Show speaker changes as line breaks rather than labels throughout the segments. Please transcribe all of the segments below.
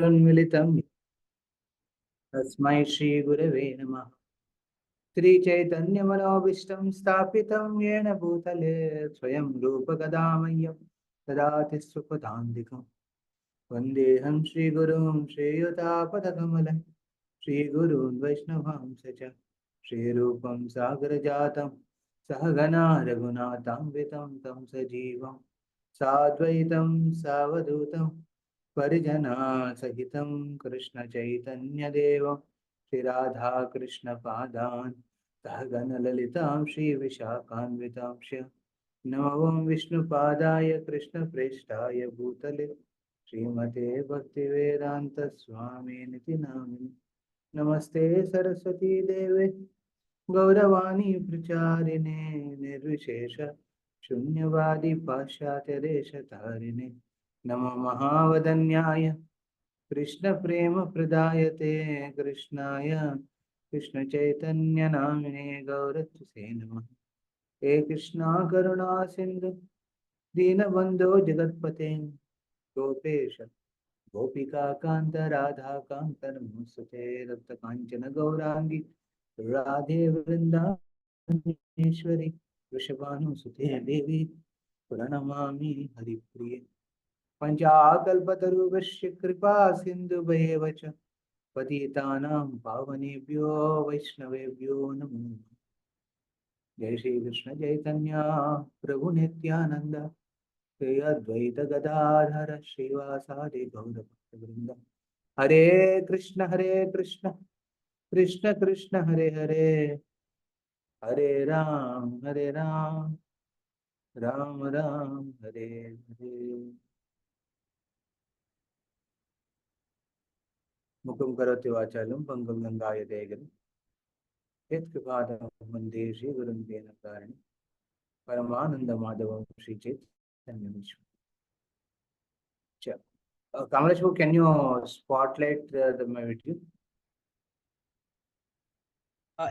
उन्मिलितं तस्मै श्रीगुरवे नमः। श्रीचैतन्यमनोभीष्टं स्थापितं येन भूतले स्वयं रूपकदा मह्यं ददाति सुपदान्तिकम्। वन्देऽहं श्रीगुरुं श्रीयुतापदकमलं श्रीगुरून् वैष्णवांश्च च श्रीरूपं सागरजातं सहगना रघुनाथान्वितं तं सजीवं साद्वैतं सावधूतं परिजनासहितं कृष्णचैतन्यदेवं श्रीराधाकृष्णपादान् सहगणललितां श्रीविशाखान्वितांश्च नमो विष्णुपादाय कृष्णप्रेष्ठाय भूतले श्रीमते भक्तिवेदांत स्वामिनिति नामिने। नमस्ते सरस्वती देवे गौरवाणी प्रचारिणे निर्विशेष शून्यवादी पाश्चात्य देश तारिणे नमो महावदन्याय कृष्ण प्रेम प्रदायते कृष्णाय कृष्ण चैतन्य नामिने गौरत्से नमः। हे कृष्णा करुणा सिंधु दीनबंधो जगत्पते गोपेश गोपिका कांत राधा कांत नमोस्तुते रक्त कांचन गौरांगी राधे वृंदावनेश्वरी वृषभानुसुते देवी प्रणमामि हरिप्रिये। पंचाकल्पतरुभ्यश्च कृपा सिन्धुभ्येव च पतितानां पावनेभ्यो वैष्णवेभ्यो नमो नमः। जय श्री कृष्ण चैतन्य प्रभु नित्यानंद श्री अद्वैत गदाधर श्रीवासादि गौरभक्तवृंद। हरे कृष्ण कृष्ण कृष्ण हरे हरे हरे राम राम राम हरे हरे। मुखं करोति वाचालं पंगुं लंघयते गिरिं यत्कृपातमहं वन्दे श्रीगुरुं तेन परमानंदमाधवं श्रीचैतन्यमीश्वरम्। Kamlesh, can you spotlight my video?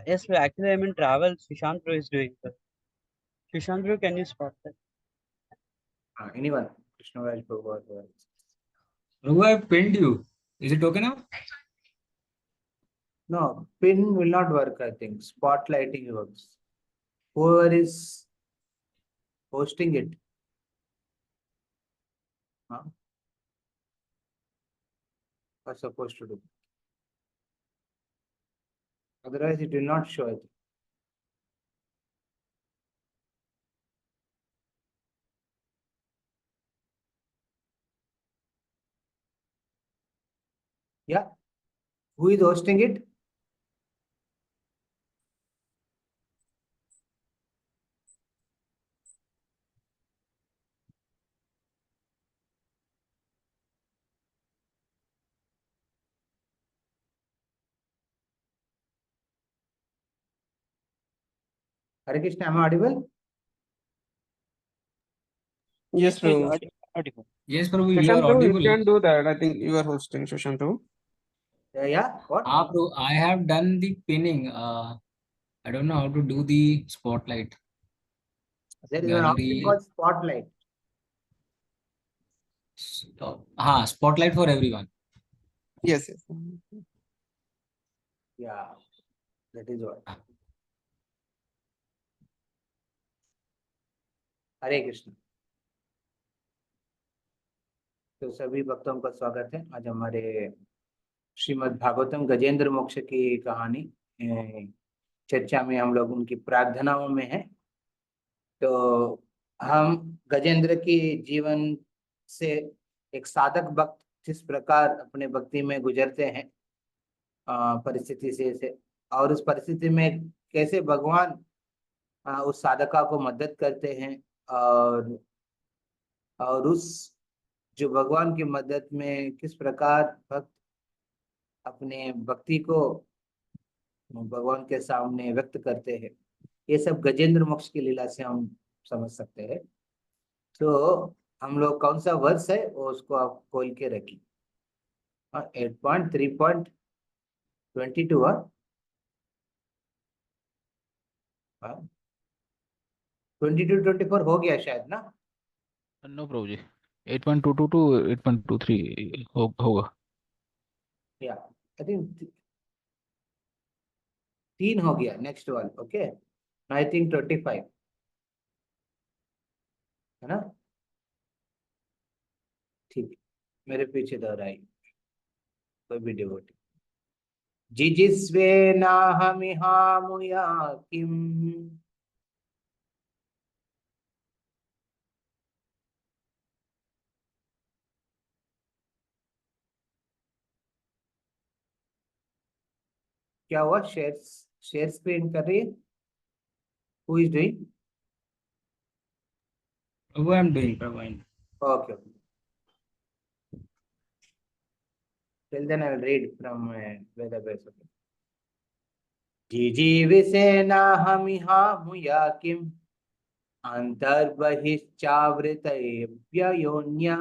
Yes, actually, I'm in travel. Sushant Bro is doing that. Sushant Bro, can you spot that?
Anyone? Krishna Raj Prabhu.
Raghu, I pinned you. Is it okay now?
No, pin will not work, I think. Spotlighting works. Whoever is hosting it. Are supposed to do. Otherwise, it will not show it. Yeah. Who is hosting it? Hare Krishna, am I audible?
Yes, Prabhu.
Yes, Prabhu, you are
Shashank, Prabhu,
audible.
you can do that. I think you are hosting, Shashank, Prabhu.
Yeah. What?
Prabhu, I have done the pinning. I don't know how to do the spotlight.
There is an option called spotlight.
Spotlight for everyone.
Yes.
Yeah, that is what. हरे कृष्ण। तो सभी भक्तों का स्वागत है। आज हमारे श्रीमद् भागवतम गजेंद्र मोक्ष की कहानी चर्चा में हम लोग उनकी प्रार्थनाओं में है। तो हम गजेंद्र की जीवन से एक साधक भक्त जिस प्रकार अपने भक्ति में गुजरते हैं परिस्थिति से और उस परिस्थिति में कैसे भगवान उस साधका को मदद करते हैं और उस जो भगवान की मदद में किस प्रकार भक्त अपने भक्ति को भगवान के सामने व्यक्त करते हैं, ये सब गजेंद्र मोक्ष की लीला से हम समझ सकते हैं। तो हम लोग कौन सा वर्ष है वो उसको आप खोल के रखिए। 8.3.22 22-24 हो गया शायद ना।
नो प्रभु जी 8.22 to 8.23 होगा।
या आई थिंक 3 हो गया, next one. Okay, I think 25 है ना? ठीक, मेरे पीछे दोहराई कोई भी डिवोटी। जिजिस्वेनाहमिहामुया किम। क्या हुआ? शेयर स्क्रीन कर रही है? Who is doing?
Prabhu, I'm doing, Prabhu.
Okay, till then I will read from Vedavyas. जिजीविषेनाहमिहामुया किम अन्तर्बहिश्चावृतैर्व्ययोन्या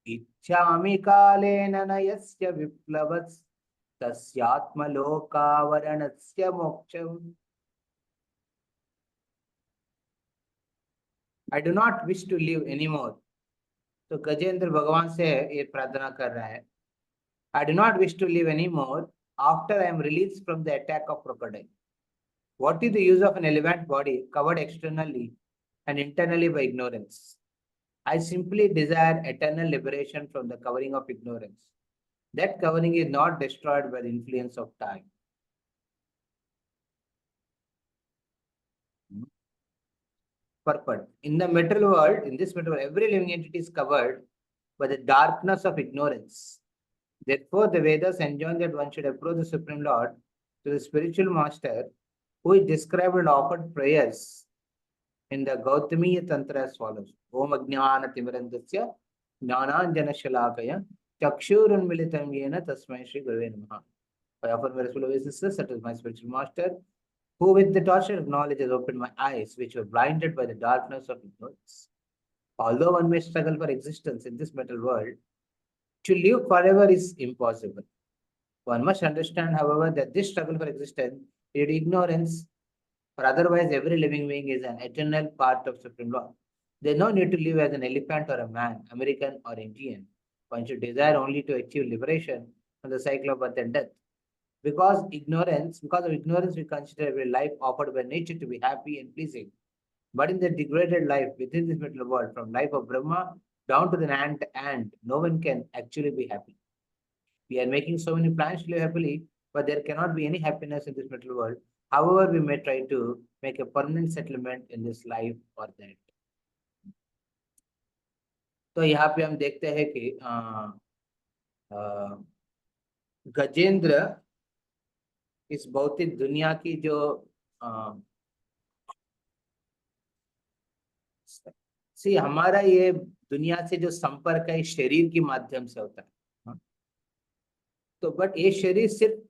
इच्छामि कालेन न यस्य विप्लवस् तस्यात्मलोकावरणस्य मोक्षम्। I do not wish to live anymore. तो गजेंद्र भगवान से ये प्रार्थना कर रहा है। I do not wish to live anymore after I am released from the attack of crocodile. What is the use of an elephant body covered externally and internally by ignorance? I simply desire eternal liberation from the covering of ignorance. That covering is not destroyed by the influence of time. Purport. In the material world, in this material world, every living entity is covered by the darkness of ignorance. Therefore, the Vedas enjoin that one should approach the Supreme Lord to the spiritual master who is described and offered prayers in the Gautamiya Tantra as follows. Om Ajnana Timirandasya Jnananjana Shalakaya Chakshurunmilitam Yena Tasmai Shri Gurave Namaha. I offer my respectful obeisances to my spiritual master, who with the torch of knowledge has opened my eyes, which were blinded by the darkness of ignorance. Although one may struggle for existence in this material world, to live forever is impossible. One must understand, however, that this struggle for existence is ignorance, for otherwise every living being is an eternal part of Supreme Lord. There is no need to live as an elephant or a man, American or Indian. One should desire only to achieve liberation from the cycle of birth and death. Because of ignorance, we consider every life offered by nature to be happy and pleasing. But in the degraded life within this material world, from life of Brahma down to the ant, no one can actually be happy. We are making so many plans to live happily, but there cannot be any happiness in this material world. However, we may try to make a permanent settlement in this life or that. तो यहाँ पे हम देखते हैं कि गजेंद्र इस भौतिक दुनिया की जो हमारा ये दुनिया से जो संपर्क है शरीर के माध्यम से होता है। तो बट ये शरीर सिर्फ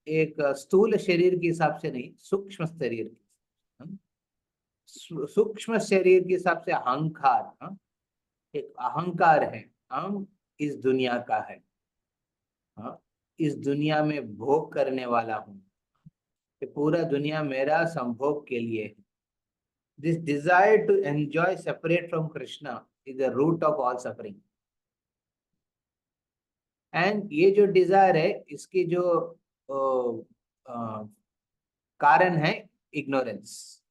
एक स्थूल शरीर के हिसाब से नहीं, सूक्ष्म शरीर के, सूक्ष्म शरीर के हिसाब से अहंकार, एक अहंकार है, हम इस दुनिया का है, इस दुनिया में भोग करने वाला हूँ, पूरा दुनिया मेरा संभोग के लिए है। This desire to enjoy separate from Krishna is the root of all suffering. And ये जो डिजायर है, इसकी जो कारण है इग्नोरेंस।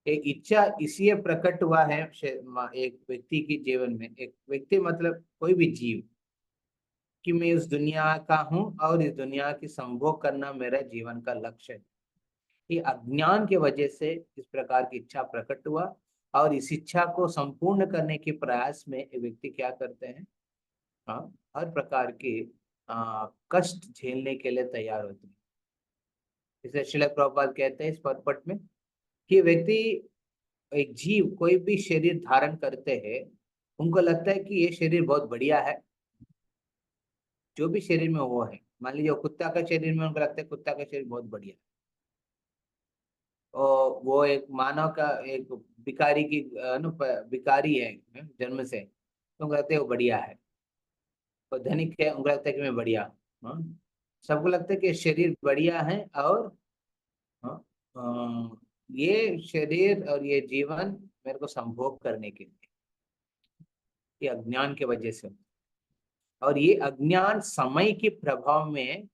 एक इच्छा इसलिए प्रकट हुआ है एक व्यक्ति के जीवन में, एक व्यक्ति मतलब कोई भी जीव, कि मैं उस दुनिया का हूँ और इस दुनिया की संभोग करना मेरा जीवन का लक्ष्य है। ये अज्ञान के वजह से इस प्रकार की इच्छा प्रकट हुआ, और इस इच्छा को संपूर्ण करने के प्रयास में एक व्यक्ति क्या करते हैं, हर प्रकार के कष्ट झेलने के लिए तैयार होते हैं। इसे श्रील प्रभुपाद कहते हैं इस पद में कि व्यक्ति, एक जीव कोई भी शरीर धारण करते हैं, उनको लगता है कि ये शरीर बहुत बढ़िया है, जो भी शरीर में वो है। मान लीजिए कुत्ता का शरीर में उनको लगता है कुत्ता का शरीर बहुत बढ़िया है, और वो एक मानव का एक भिखारी की भिखारी है जन्म से, तो उनको लगता है वो बढ़िया है। और धनिक है, उनको लगता है कि मैं बढ़िया। सबको लगता है कि शरीर बढ़िया है, और ये शरीर और ये जीवन मेरे को संभोग करने के लिए, ये अज्ञान के वजह से। और ये अज्ञान समय के प्रभाव में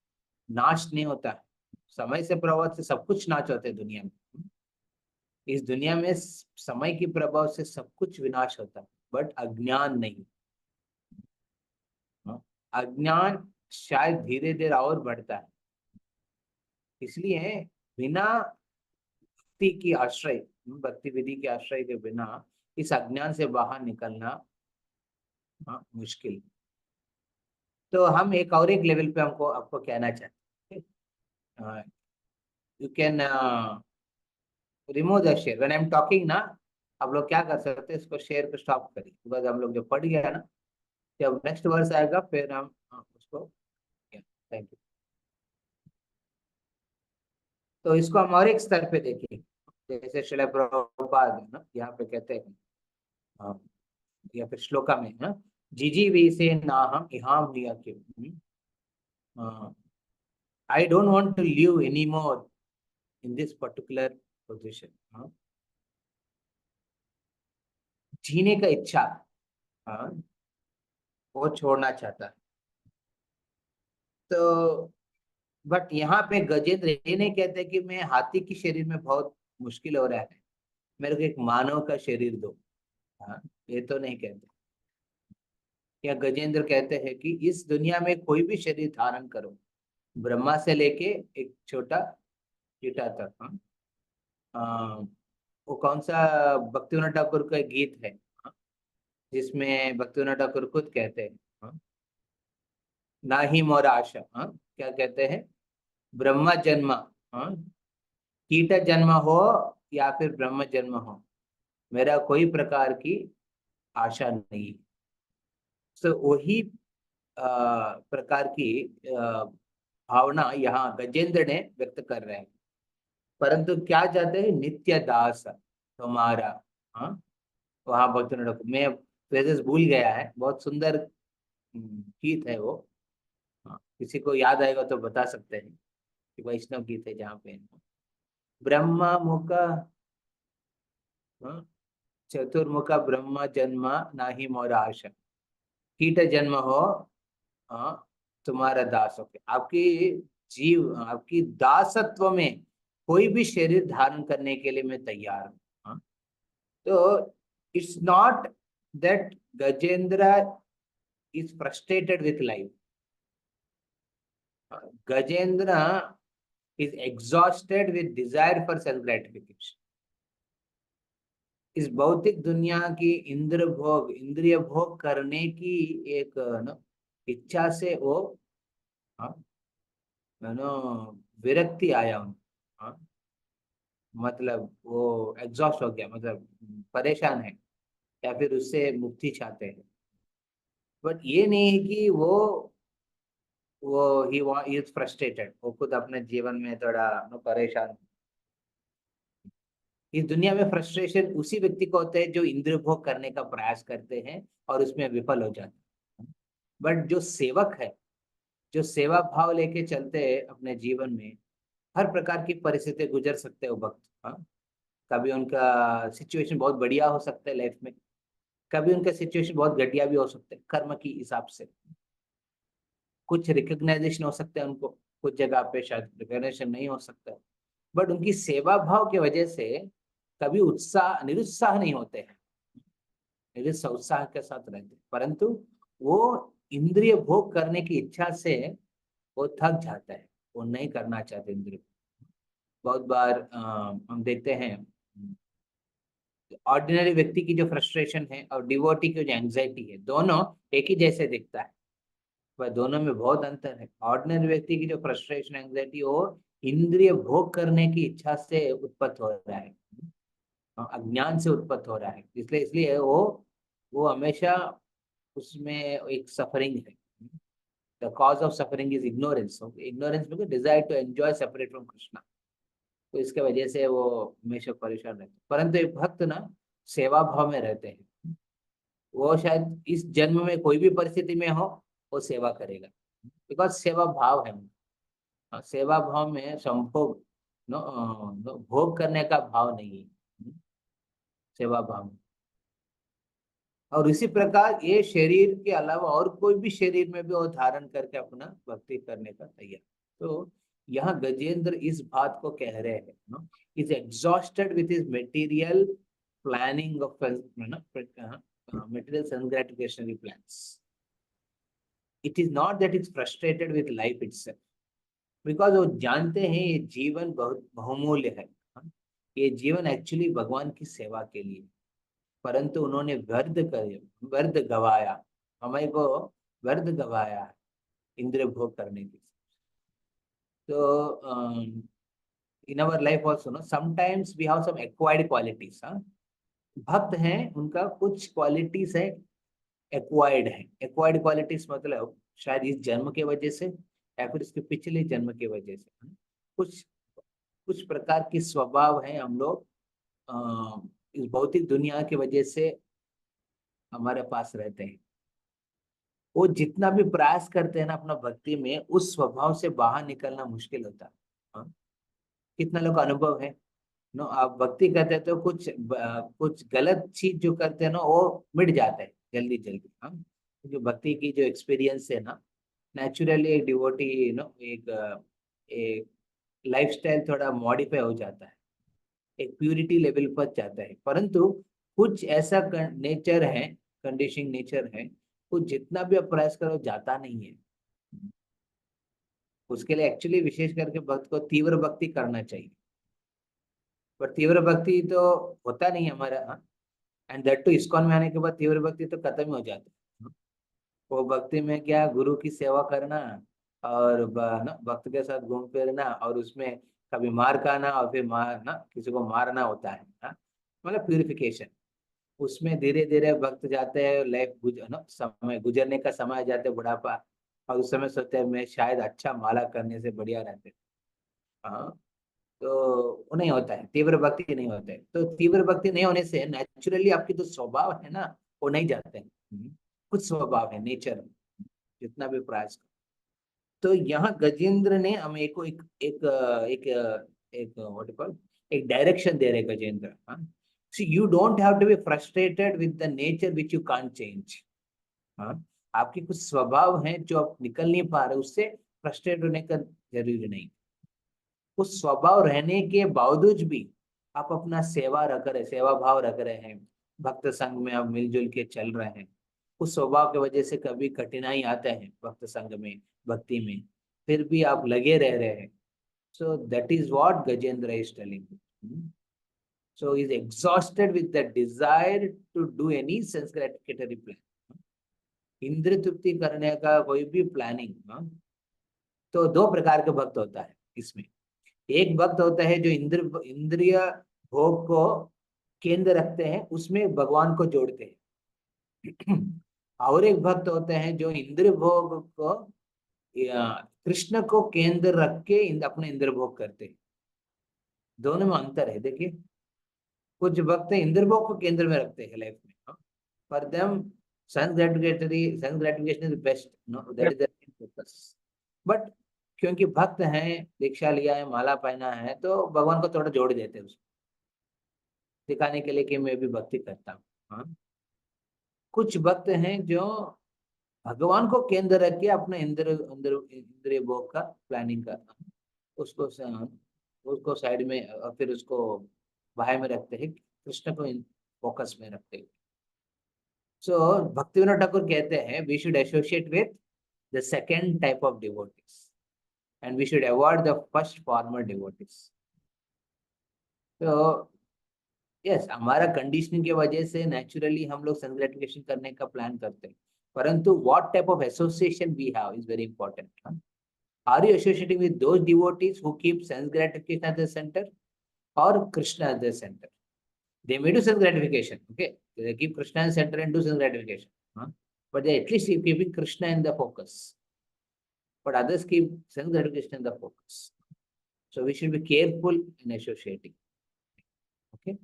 नाश नहीं होता है। समय से प्रभाव से सब कुछ नाश होते हैं दुनिया में। इस दुनिया में समय के प्रभाव से सब कुछ विनाश होता है, बट अज्ञान नहीं। अज्ञान शायद धीरे धीरे और बढ़ता है। इसलिए बिना भक्ति की आश्रय, भक्ति विधि के आश्रय के बिना इस अज्ञान से बाहर निकलना मुश्किल। तो हम एक लेवल पे हमको आपको कहना चाहते हैं, you can remove the share when I am talking ना। आप लोग क्या कर सकते हैं, इसको शेयर को स्टॉप करिए, बिकॉज हम लोग जब पढ़ गया ना, जब नेक्स्ट वर्स आएगा फिर हम उसको, थैंक यू। तो इसको हम और एक स्तर पे देखिए, जैसे श्रील प्रभुपाद है ना, यहाँ पे कहते हैं या फिर श्लोका में ना, जीजी वी से ना हम इहाम लिया के, I don't want to live anymore in this particular position. जीने का इच्छा वो छोड़ना चाहता है। तो बट यहाँ पे गजेंद्र ये नहीं कहते कि मैं हाथी की शरीर में बहुत मुश्किल हो रहा है, मेरे को एक मानव का शरीर दो। ये तो नहीं कहते। या गजेंद्र कहते हैं कि इस दुनिया में कोई भी शरीर धारण करो, ब्रह्मा से लेके एक छोटा कीटा तक। वो कौन सा भक्तिविनोद ठाकुर का गीत है जिसमें भक्तिविनोद ठाकुर खुद कहते हैं, ना ही मोर आशा, क्या कहते हैं, ब्रह्म जन्म, कीट जन्म हो या फिर ब्रह्म जन्म हो, मेरा कोई प्रकार की आशा नहीं। तो वही प्रकार की भावना यहाँ गजेंद्र ने व्यक्त कर रहे हैं। परंतु क्या चाहते हैं, नित्य दास तुम्हारा। वहां भक्त मैं फ्रेजेस भूल गया है, बहुत सुंदर गीत है वो। किसी को याद आएगा तो बता सकते हैं कि वैष्णव गीत है जहाँ पे ब्रह्मा मुख, चतुर्मुख ब्रह्म जन्म नाही मोर आशा, कीट जन्म हो तुम्हारा दास हो। आपकी जीव, आपकी दासत्व में कोई भी शरीर धारण करने के लिए मैं तैयार हूँ। तो it's not that Gajendra is frustrated with life, Gajendra is exhausted with desire for self gratification. इस भौतिक दुनिया की इंद्रिय भोग करने की एक इच्छा से वो विरक्ति आया उनको, मतलब वो एग्जॉस्ट हो गया, मतलब परेशान है या फिर उससे मुक्ति चाहते हैं। बट ये नहीं है कि वो ही इज फ्रस्ट्रेटेड, वो खुद अपने जीवन में थोड़ा परेशान। इस दुनिया में फ्रस्ट्रेशन उसी व्यक्ति को होता है जो इंद्रिय भोग करने का प्रयास करते हैं और उसमें विफल हो जाते हैं। बट जो सेवक है, जो सेवा भाव लेके चलते हैं अपने जीवन में, हर प्रकार की परिस्थिति गुजर सकते हैं वो भक्त। कभी उनका सिचुएशन बहुत बढ़िया हो सकता है लाइफ में, कभी उनका सिचुएशन बहुत घटिया भी हो सकता है कर्म की हिसाब से। कुछ रिकग्नाइजेशन हो सकता है उनको, कुछ जगह पे शायद रिकग्नाइजेशन नहीं हो सकता है, बट उनकी सेवा भाव की वजह से कभी निरुत्साह नहीं होते हैं, उत्साह के साथ रहते हैं। परंतु वो इंद्रिय भोग करने की इच्छा से वो थक जाता है, वो नहीं करना चाहते इंद्रिय। बहुत बार हम देखते हैं ऑर्डिनरी व्यक्ति की जो फ्रस्ट्रेशन है और डिवोटी की जो एंग्जाइटी है, दोनों एक ही जैसे दिखता है, पर दोनों में बहुत अंतर है। ऑर्डिनरी व्यक्ति की जो फ्रस्ट्रेशन एंग्जाइटी वो इंद्रिय भोग करने की इच्छा से उत्पन्न हो रहा है, अज्ञान से उत्पन्न हो रहा है। इसलिए वो हमेशा उसमें एक सफरिंग है। The cause of suffering is ignorance, ignorance because desire to enjoy separate from Krishna. तो इसके वजह से वो हमेशा परेशान रहते हैं। परंतु एक भक्त ना सेवा भाव में रहते हैं, वो शायद इस जन्म में कोई भी परिस्थिति में हो वो सेवा करेगा, बिकॉज सेवा भाव है। सेवा भाव में संभोग भोग करने का भाव नहीं है, सेवा भाव में। और इसी प्रकार ये शरीर के अलावा और कोई भी शरीर में भी वो धारण करके अपना भक्ति करने का तैयार। तो यहाँ गजेंद्र इस बात को कह रहे हैं, no, is exhausted with his material planning of material sense gratificationary plans. It is not that is frustrated with life itself, because वो जानते हैं ये जीवन बहुत बहुमूल्य है। ये जीवन एक्चुअली भगवान की सेवा के लिए, परंतु उन्होंने व्यर्थ गवाया, हमें को व्यर्थ गवाया है इंद्रिय भोग करने के। तो in our life also no sometimes we have some acquired qualities. भक्त हैं, उनका कुछ क्वालिटीज है एक्वायर्ड है। एक्वायर्ड क्वालिटीज मतलब शायद इस जन्म के वजह से या फिर इसके पिछले जन्म के वजह से कुछ कुछ प्रकार की स्वभाव है हम लोग इस भौतिक दुनिया की वजह से हमारे पास रहते हैं। वो जितना भी प्रयास करते हैं ना अपना भक्ति में, उस स्वभाव से बाहर निकलना मुश्किल होता है। हाँ? कितना लोग का अनुभव है नो, आप भक्ति करते हैं तो कुछ गलत चीज जो करते हैं ना वो मिट जाता है जल्दी जल्दी। हाँ, क्योंकि भक्ति की जो एक्सपीरियंस है ना, नेचुरली एक डिवोटी नो एक लाइफस्टाइल थोड़ा मॉडिफाई हो जाता है, एक प्यूरिटी लेवल पर जाता है। परंतु कुछ ऐसा नेचर है, कंडीशनिंग नेचर है, कुछ जितना भी आप प्रयास करो जाता नहीं है। उसके लिए एक्चुअली विशेष करके भक्त को तीव्र भक्ति करना चाहिए, पर तीव्र भक्ति तो होता नहीं हमारा। एंड दैट टू इस्कॉन में आने के बाद तीव्र भक्ति तो खत्म ही हो जाता है। वो भक्ति में क्या, गुरु की सेवा करना और भक्त के साथ घूम फिरना और उसमें कभी मार खाना और फिर मारना, किसी को मारना होता है। मतलब प्यूरिफिकेशन, उसमें धीरे धीरे भक्त जाते हैं, लाइफ समय गुजरने का समय आ जाते बुढ़ापा, और उस समय सोचते हैं मैं शायद अच्छा माला करने से बढ़िया रहते। हाँ, तो वो नहीं होता है, तीव्र भक्ति नहीं होता है। तो तीव्र भक्ति नहीं होने से नेचुरली आपकी जो स्वभाव है ना वो नहीं जाते हैं। कुछ स्वभाव है नेचर, जितना भी प्रयास करो। तो यहाँ गजेंद्र ने हमें एक एक एक एक एक व्हाट यू कॉल एक डायरेक्शन दे रहे गजेंद्र। हाँ, see you don't have to be frustrated with the nature which you can't change. हाँ, आपके कुछ स्वभाव हैं जो आप निकल नहीं पा रहे, उससे फ्रस्ट्रेट होने का जरूरी नहीं। उस स्वभाव रहने के बावजूद भी आप अपना सेवा भाव रख रहे हैं, भक्त संघ में आप मिलजुल के चल रहे हैं। उस स्वभाव की वजह से कभी कठिनाई आता है भक्त संघ में, भक्ति में, फिर भी आप लगे रह रहे हैं। So that is what Gajendra is telling. So is exhausted with the desire to do any sense gratificatory plan. इंद्रिय तृप्ति करने का कोई भी प्लानिंग, तो दो प्रकार के भक्त होता है इसमें। एक भक्त होता है जो इंद्रिय भोग को केंद्र रखते हैं, उसमें भगवान को जोड़ते हैं। और एक भक्त होते हैं जो इंद्रिय भोग को कृष्ण को केंद्र रख के अपने इंद्रिय भोग करते हैं। दोनों में अंतर है। देखिए, कुछ भक्त इंद्रिय भोग को केंद्र में रखते हैं लाइफ में, for them sense gratification is best, no, that is their focus. But क्योंकि भक्त हैं, दीक्षा लिया है, माला पहना है, तो भगवान को थोड़ा जोड़ देते हैं उसको दिखाने के लिए कि मैं भी भक्ति करता हूँ। हाँ, कुछ भक्त हैं जो भगवान को केंद्र रख के अपने इंद्रिय भोग का प्लानिंग करता है, उसको साइड में और फिर उसको बाहर में रखते हैं, कृष्ण को फोकस में रखते हैं। सो भक्तिविनोद ठाकुर कहते हैं we should associate with the second type of devotees and we should avoid the first former devotees. तो यस, हमारा कंडीशनिंग की वजह से नेचुरली हम लोग सेंस ग्रेटिफिकेशन करने का प्लान करते हैं, परंतु what type of association we have is very important. Are you associating with those devotees who keep sense gratification at the center और Krishna at the center? They may do sense gratification, okay? They keep Krishna in center and do sense gratification, but they at least keeping Krishna in the focus. But others keep sense gratification in the focus. So we should be careful in associating. Okay?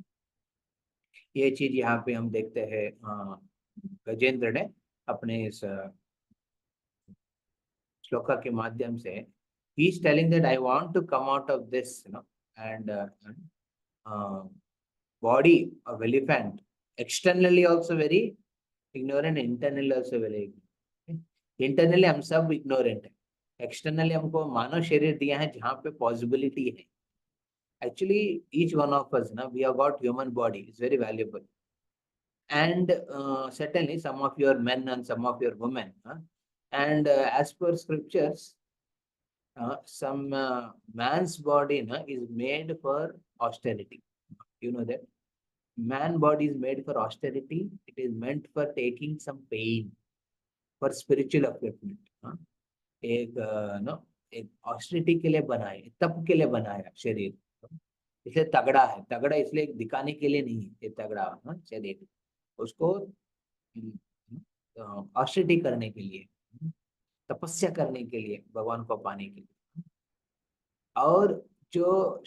ये चीज यहाँ पे हम देखते हैं गजेंद्र ने अपने इस श्लोका के माध्यम से, he is telling that I want to come out of this, and body of elephant, externally also very ignorant internally also very. Internally हम सब इग्नोरेंट है, एक्सटर्नली हमको मानव शरीर दिया है जहाँ पे पॉसिबिलिटी है। Actually each one of us ना, we have got human body, is very valuable, and certainly some of your men and some of your women, and as per scriptures, some man's body is made for austerity. You know that man body is made for austerity. It is meant for taking some pain, for spiritual upliftment. एक no एक austerity के लिए बनाए, तप के लिए बनाया शरीर, इसलिए तगड़ा है। तगड़ा इसलिए दिखाने के लिए नहीं है, ये तगड़ा शरीर उसको ऑस्टेरिटी करने के लिए, तपस्या करने के लिए, भगवान को पाने के लिए। और जो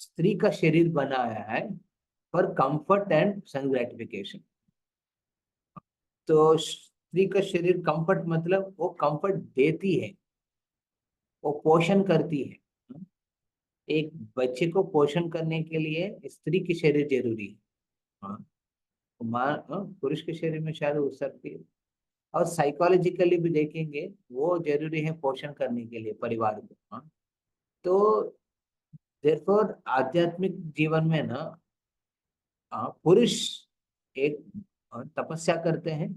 स्त्री का शरीर बनाया है for comfort and sense gratification. तो स्त्री का शरीर कंफर्ट मतलब वो कंफर्ट देती है, वो पोषण करती है। एक बच्चे को पोषण करने के लिए स्त्री की शरीर जरूरी है। पुरुष के शरीर में शायद हो सकती है। और साइकोलॉजिकली भी देखेंगे, वो जरूरी है पोषण करने के लिए परिवार को। तो देयरफॉर आध्यात्मिक जीवन में ना पुरुष एक तपस्या करते हैं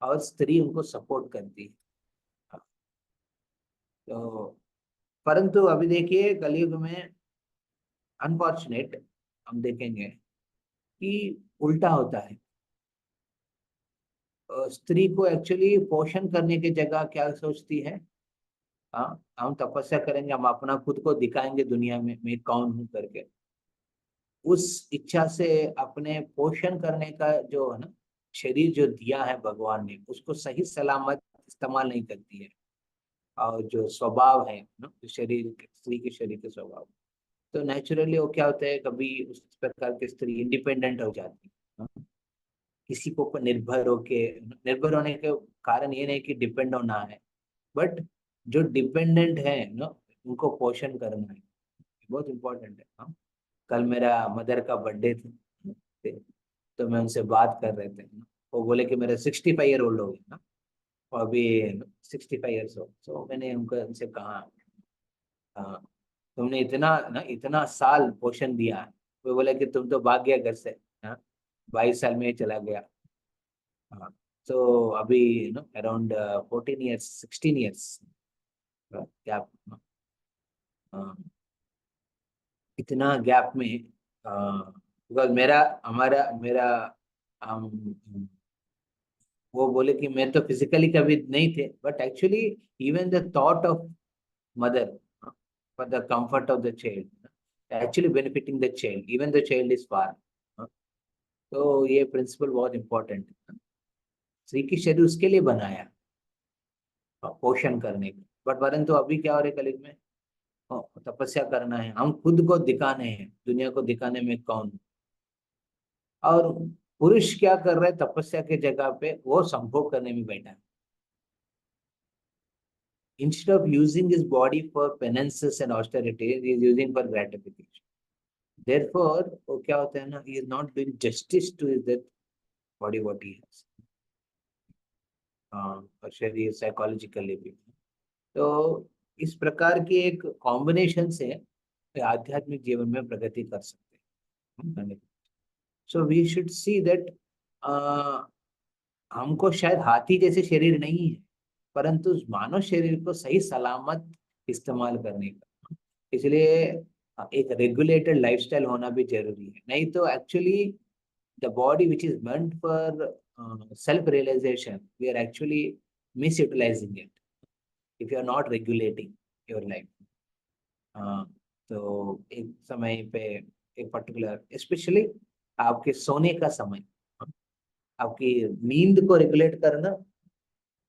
और स्त्री उनको सपोर्ट करती है। तो परंतु अभी देखिए कलयुग में अनफॉर्चुनेट हम देखेंगे कि उल्टा होता है। स्त्री को एक्चुअली पोषण करने की जगह क्या सोचती है, हम तपस्या करेंगे, हम अपना खुद को दिखाएंगे दुनिया में, मैं कौन हूं करके। उस इच्छा से अपने पोषण करने का जो है ना शरीर जो दिया है भगवान ने, उसको सही सलामत इस्तेमाल नहीं करती है। और जो स्वभाव है ना शरीर स्त्री के शरीर के स्वभाव, तो नेचुरली वो क्या होता है, कभी उस प्रकार की स्त्री इंडिपेंडेंट हो जाती है। किसी के ऊपर निर्भर होने के कारण ये नहीं कि डिपेंड होना है, बट जो डिपेंडेंट है ना उनको पोषण करना है, बहुत इम्पोर्टेंट है। कल मेरा मदर का बर्थडे थे, तो मैं उनसे बात कर रहे थे ना, वो बोले कि मेरा 65 ईयर ओल्ड हो गया ना, और अभी 65 ईयर्स ओल्ड। तो मैंने उनसे कहा, तुमने इतना साल पोषण दिया है। वो बोले कि तुम तो भाग गया घर से, 22 साल में ही चला गया। तो अभी अराउंड 14 ईयर्स 16 ईयर्स गैप, इतना गैप में बिकॉज वो बोले कि मैं तो फिजिकली कभी नहीं थे, but actually even the thought of mother for the comfort of the child actually benefiting the child even the child is far. तो ये प्रिंसिपल बहुत इंपॉर्टेंट है। श्री की शरीर उसके लिए बनाया, पोषण करने का। बट परंतु अभी क्या हो रहा है कलयुग में, तपस्या करना है, हम खुद को दिखाने हैं, दुनिया को दिखाने में कौन। और पुरुष क्या कर रहे हैं, तपस्या के जगह पे वो संभोग करने में बैठा है। Instead of using his body for penances and austerities, he is using for gratification. Therefore, वो क्या होता है ना, he is not doing justice to his body what he has. और शरीर साइकोलॉजिकली भी। तो इस प्रकार की एक कॉम्बिनेशन से आध्यात्मिक जीवन में प्रगति कर सकते हैं। So we should see that हमको शायद हाथी जैसे शरीर नहीं है, परंतु मानव शरीर को सही सलामत इस्तेमाल करने का, इसलिए एक रेगुलेटेड लाइफस्टाइल होना भी जरूरी है। नहीं तो actually the body which is meant for self realization, we are actually misutilizing it if you are not regulating your life. तो एक समय पे एक पर्टिकुलर, स्पेशली आपके सोने का समय, आपकी नींद को रेगुलेट करना,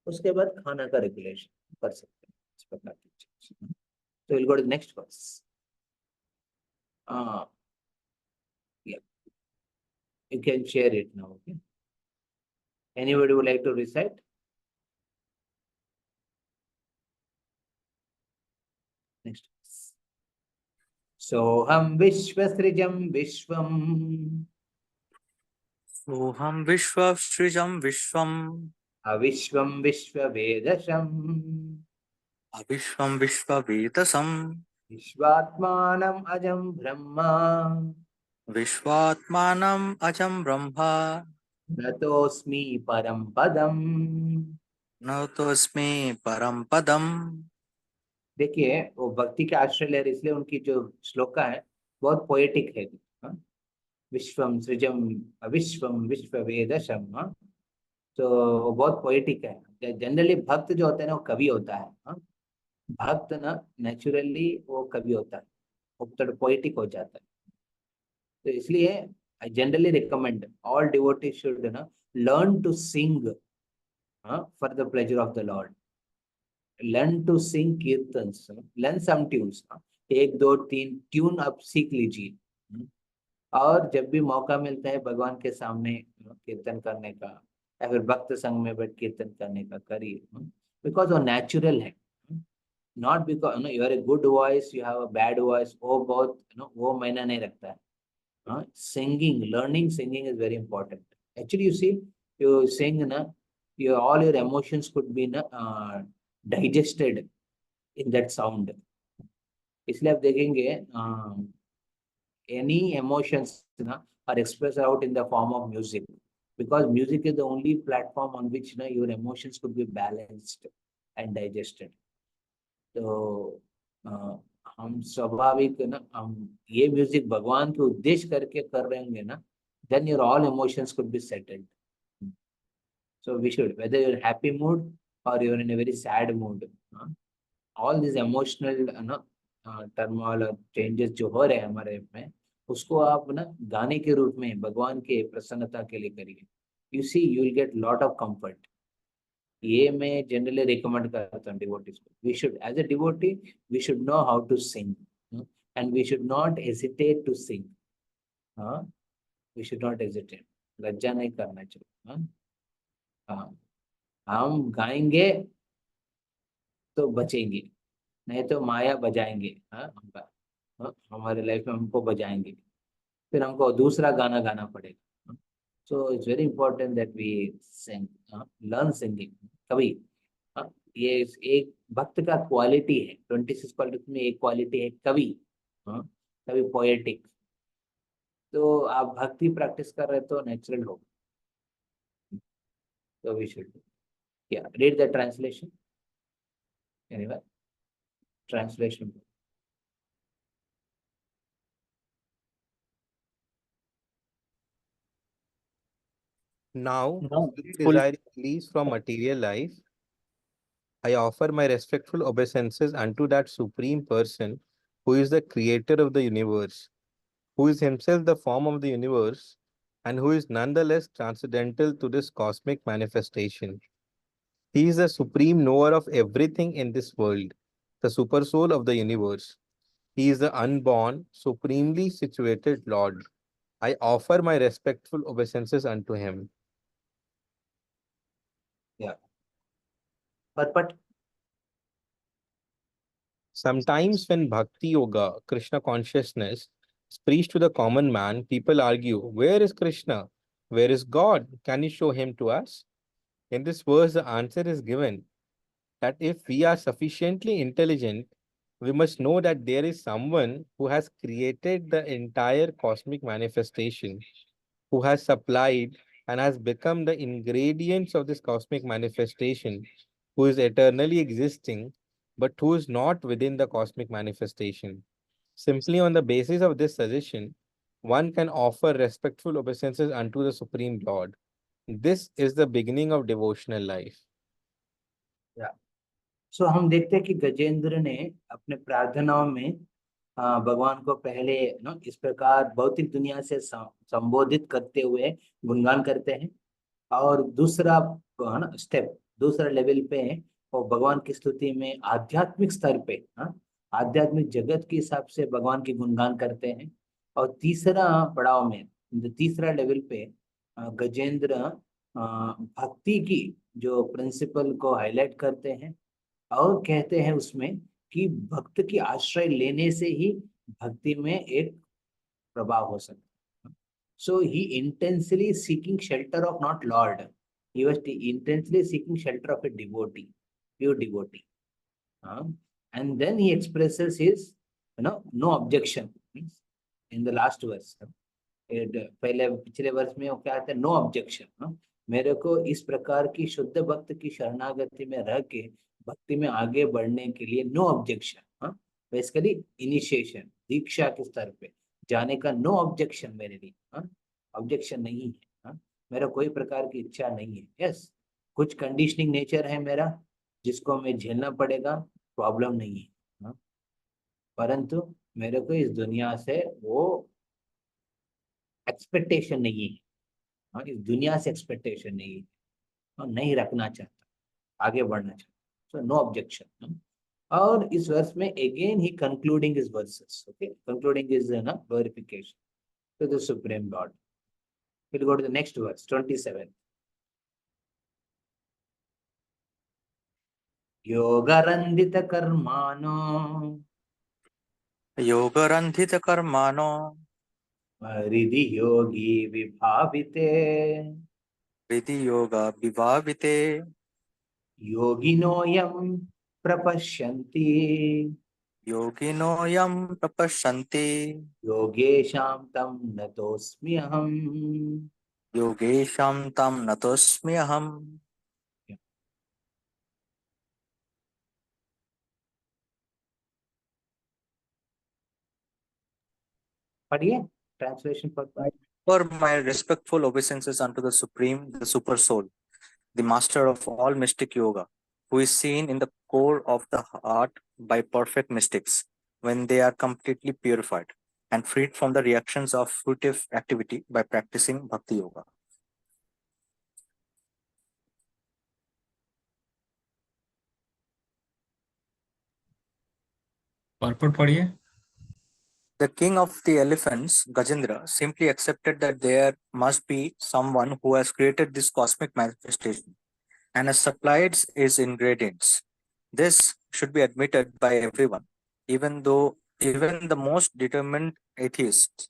उसके बाद खाना का रेगुलेशन कर सकते हैं, इस प्रकार की चीज। तो will go to the next verse. You can share it now. Okay. Anybody would like to recite? Next. Soham Vishwasrijam Vishwam
सोऽहं विश्वसृजं विश्वम्
अविश्वं विश्ववेदशम्
अविश्वं विश्ववेदसम्
विश्वात्मानम् अजं ब्रह्मा
विश्वात्मानम् अजं ब्रह्मा
नतोऽस्मि परं पदम्।
न तोऽस्मि परं पदम्।
देखिए वो भक्ति के आश्रय ले रहे, इसलिए उनकी जो श्लोका है बहुत पोएटिक है। हाँ? विश्वम सृजम अविश्वम विश्ववेदशम। हाँ? तो वो बहुत पोएटिक है। जनरली भक्त जो होता है ना वो कवि होता है। हाँ? भक्त ना नेचुरली वो कवि होता है, वो थोड़ा पोएटिक हो जाता है। तो इसलिए I generally recommend all devotee should ना learn to sing for the pleasure of the Lord. Learn to sing kirtans, learn some tunes. एक दो तीन ट्यून आप सीख लीजिए। और जब भी मौका मिलता है भगवान के सामने कीर्तन करने का या फिर भक्त संग में बैठ कीर्तन करने का करिए, बिकॉज वो नेचुरल है। Not because you are a good voice you have a bad voice, वो बहुत वो मायना नहीं रखता है। Singing, learning singing is very important. Actually you see, you sing ना, your all your emotions could be digested in that sound। इसलिए आप देखेंगे any emotions ना are expressed out in the form of music, because music is the only platform on which your emotions could be balanced and digested। तो हम स्वाभाविक ना हम ये म्यूजिक भगवान के उद्देश्य करके कर रहे होंगे ना, then your all emotions could be settled। So we should, whether you're in happy mood or you're in a very sad mood, all these emotional turmoil और changes जो हो रहे हैं हमारे life में, उसको आप ना गाने के रूप में भगवान के प्रसन्नता के लिए करिए। You see, you will get lot of comfort। ये मैं जनरली रिकमेंड करता हूँ डिवोटीज को। We should as a devotee we should know how to sing and we should not hesitate to sing. हाँ, वी शुड नॉट हेजिटेट, लज्जा नहीं करना चाहिए। हाँ, हम गाएंगे तो बचेंगे, नहीं तो माया बजाएंगे। हाँ, हमारे लाइफ में हमको बजाएंगे, फिर हमको दूसरा गाना गाना पड़ेगा। So it's very important that we sing, learn singing. कभी ये एक भक्त का क्वालिटी है, 26 क्वालिटी में एक क्वालिटी है कवि। कवि पोएटिक। तो आप भक्ति प्रैक्टिस कर रहे तो नेचुरल होगा। तो we should read the translation anyway, translation।
Now,
Now,
fully
full
desiring release from material life, I offer my respectful obeisances unto that Supreme Person who is the creator of the universe, who is himself the form of the universe, and who is nonetheless transcendental to this cosmic manifestation. He is the supreme knower of everything in this world, the supersoul of the universe. He is the unborn, supremely situated Lord. I offer my respectful obeisances unto him.
Yeah, but
Sometimes, when Bhakti Yoga, Krishna consciousness, is preached to the common man, people argue, where is Krishna? Where is God? Can you show him to us? In this verse, the answer is given that if we are sufficiently intelligent, we must know that there is someone who has created the entire cosmic manifestation, who has supplied and has become the ingredients of this cosmic manifestation, who is eternally existing, but who is not within the cosmic manifestation. Simply on the basis of this suggestion, one can offer respectful obeisances unto the Supreme Lord. This is the beginning of devotional life.
सो हम देखते हैं कि गजेंद्र ने अपने प्रार्थनाओं में भगवान को पहले इस प्रकार भौतिक दुनिया से संबोधित करते हुए गुणगान करते हैं, और दूसरा स्टेप, दूसरा लेवल पे वो भगवान की स्तुति में आध्यात्मिक स्तर पे आध्यात्मिक जगत के हिसाब से भगवान की गुणगान करते हैं। और तीसरा पड़ाव में, तीसरा लेवल पे गजेंद्र भक्ति की जो प्रिंसिपल को हाईलाइट करते हैं और कहते हैं उसमें कि भक्त की आश्रय लेने से ही भक्ति में एक प्रभाव हो सकता है। So he intensely seeking shelter of not Lord. He was intensely seeking shelter of a devotee, pure devotee. And then he expresses his, no objection. Means in the last verse. पहले पिछले वर्ष में वो क्या आता है, नो ऑब्जेक्शन. मेरे को इस प्रकार की शुद्ध भक्त की शरणागति में रह के भक्ति में आगे बढ़ने के लिए नो ऑब्जेक्शन. बेसिकली इनिशिएशन, दीक्षा के स्तर पे जाने का नो ऑब्जेक्शन मेरे लिए. ऑब्जेक्शन नहीं है. मेरा कोई प्रकार की इच्छा नहीं है. यस, कुछ कंडीशनिंग नेचर है मेरा जिसको हमें झेलना पड़ेगा, प्रॉब्लम नहीं है. परंतु मेरे को इस दुनिया से वो एक्सपेक्टेशन नहीं है. इस दुनिया से एक्सपेक्टेशन नहीं है और नहीं रखना चाहता, आगे बढ़ना चाहता. So no objection. और इस वर्ष में अगेन ही concluding his verses. Okay, concluding his glorification to the supreme God. We'll go to the next verse, 27. योगरन्दित कर्माणो
योगरन्धित कर्माणो
हृदि योगी विभाविते
हृदि योग विभाविते
योगिनोऽयं प्रपश्यन्ति
योगिनो यं प्रपश्यन्ति
योगेशां तं नतोऽस्म्यहम्.
योगेशं तं नतोऽस्म्यहम्.
पढ़िए ट्रांसलेशन पर.
For my respectful obeisances unto the Supreme, the Super Soul, the Master of all mystic yoga, who is seen in the core of the heart by perfect mystics when they are completely purified and freed from the reactions of fruitive activity by practicing Bhakti Yoga.
Purport पढ़िए.
The king of the elephants, Gajendra, simply accepted that there must be someone who has created this cosmic manifestation and has supplied its ingredients. This should be admitted by everyone, even the most determined atheists.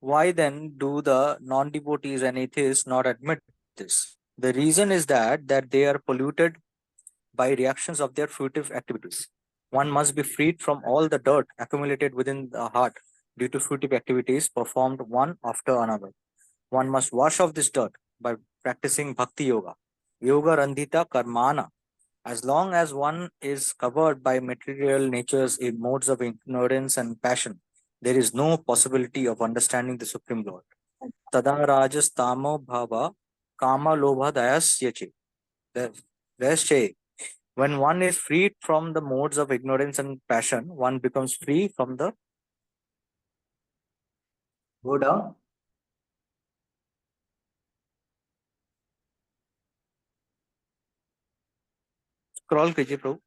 Why then do the non-devotees and atheists not admit this? The reason is that they are polluted by reactions of their fruitive activities. One must be freed from all the dirt accumulated within the heart due to fruitive activities performed one after another. One must wash off this dirt by practicing Bhakti Yoga, Yoga Randhita Karmana. As long as one is covered by material nature's modes of ignorance and passion, there is no possibility of understanding the Supreme Lord. Tada rajas tamo bhava kama lobha dayasyache. When one is freed from the modes of ignorance and passion, one becomes free from the.
Go down.
Scroll कीजिए प्रभु.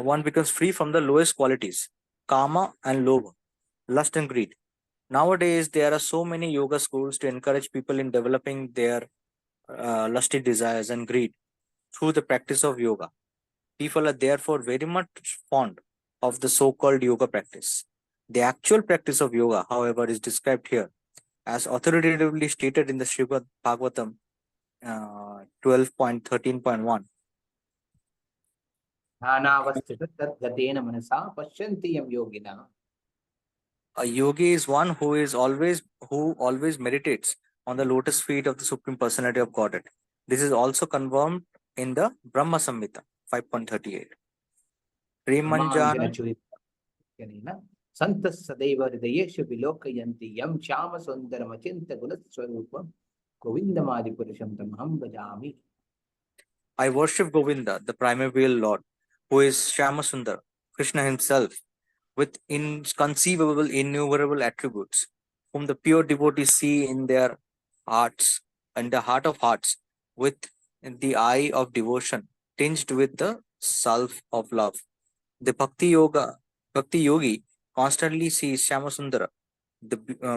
One becomes free from the lowest qualities, kama and lobha, lust and greed. Nowadays, there are so many yoga schools to encourage people in developing their lusty desires and greed through the practice of yoga. People are therefore very much fond of the so-called yoga practice. The actual practice of yoga, however, is described here as authoritatively stated in the Srimad Bhagavatam 12.13.1.
ध्यानावस्थित तद्गतेन मनसा पश्यन्ति यं योगिनः.
A yogi is one who always meditates on the lotus feet of the Supreme Personality of Godhead. This is also confirmed in the Brahma Samhita 5.38.
Premanjana संतः सदैव हृदयेषु विलोकयन्ति यं श्यामसुन्दरमचिन्त्यगुणस्वरूपं गोविन्दमादिपुरुषं तमहं भजामि.
I worship Govinda, the primordial Lord, who is Shyamasundara, Krishna himself, with inconceivable, innumerable attributes, whom the pure devotees see in their hearts, and the heart of hearts, with the eye of devotion, tinged with the self of love. The Bhakti Yogi constantly sees Shyamasundara, the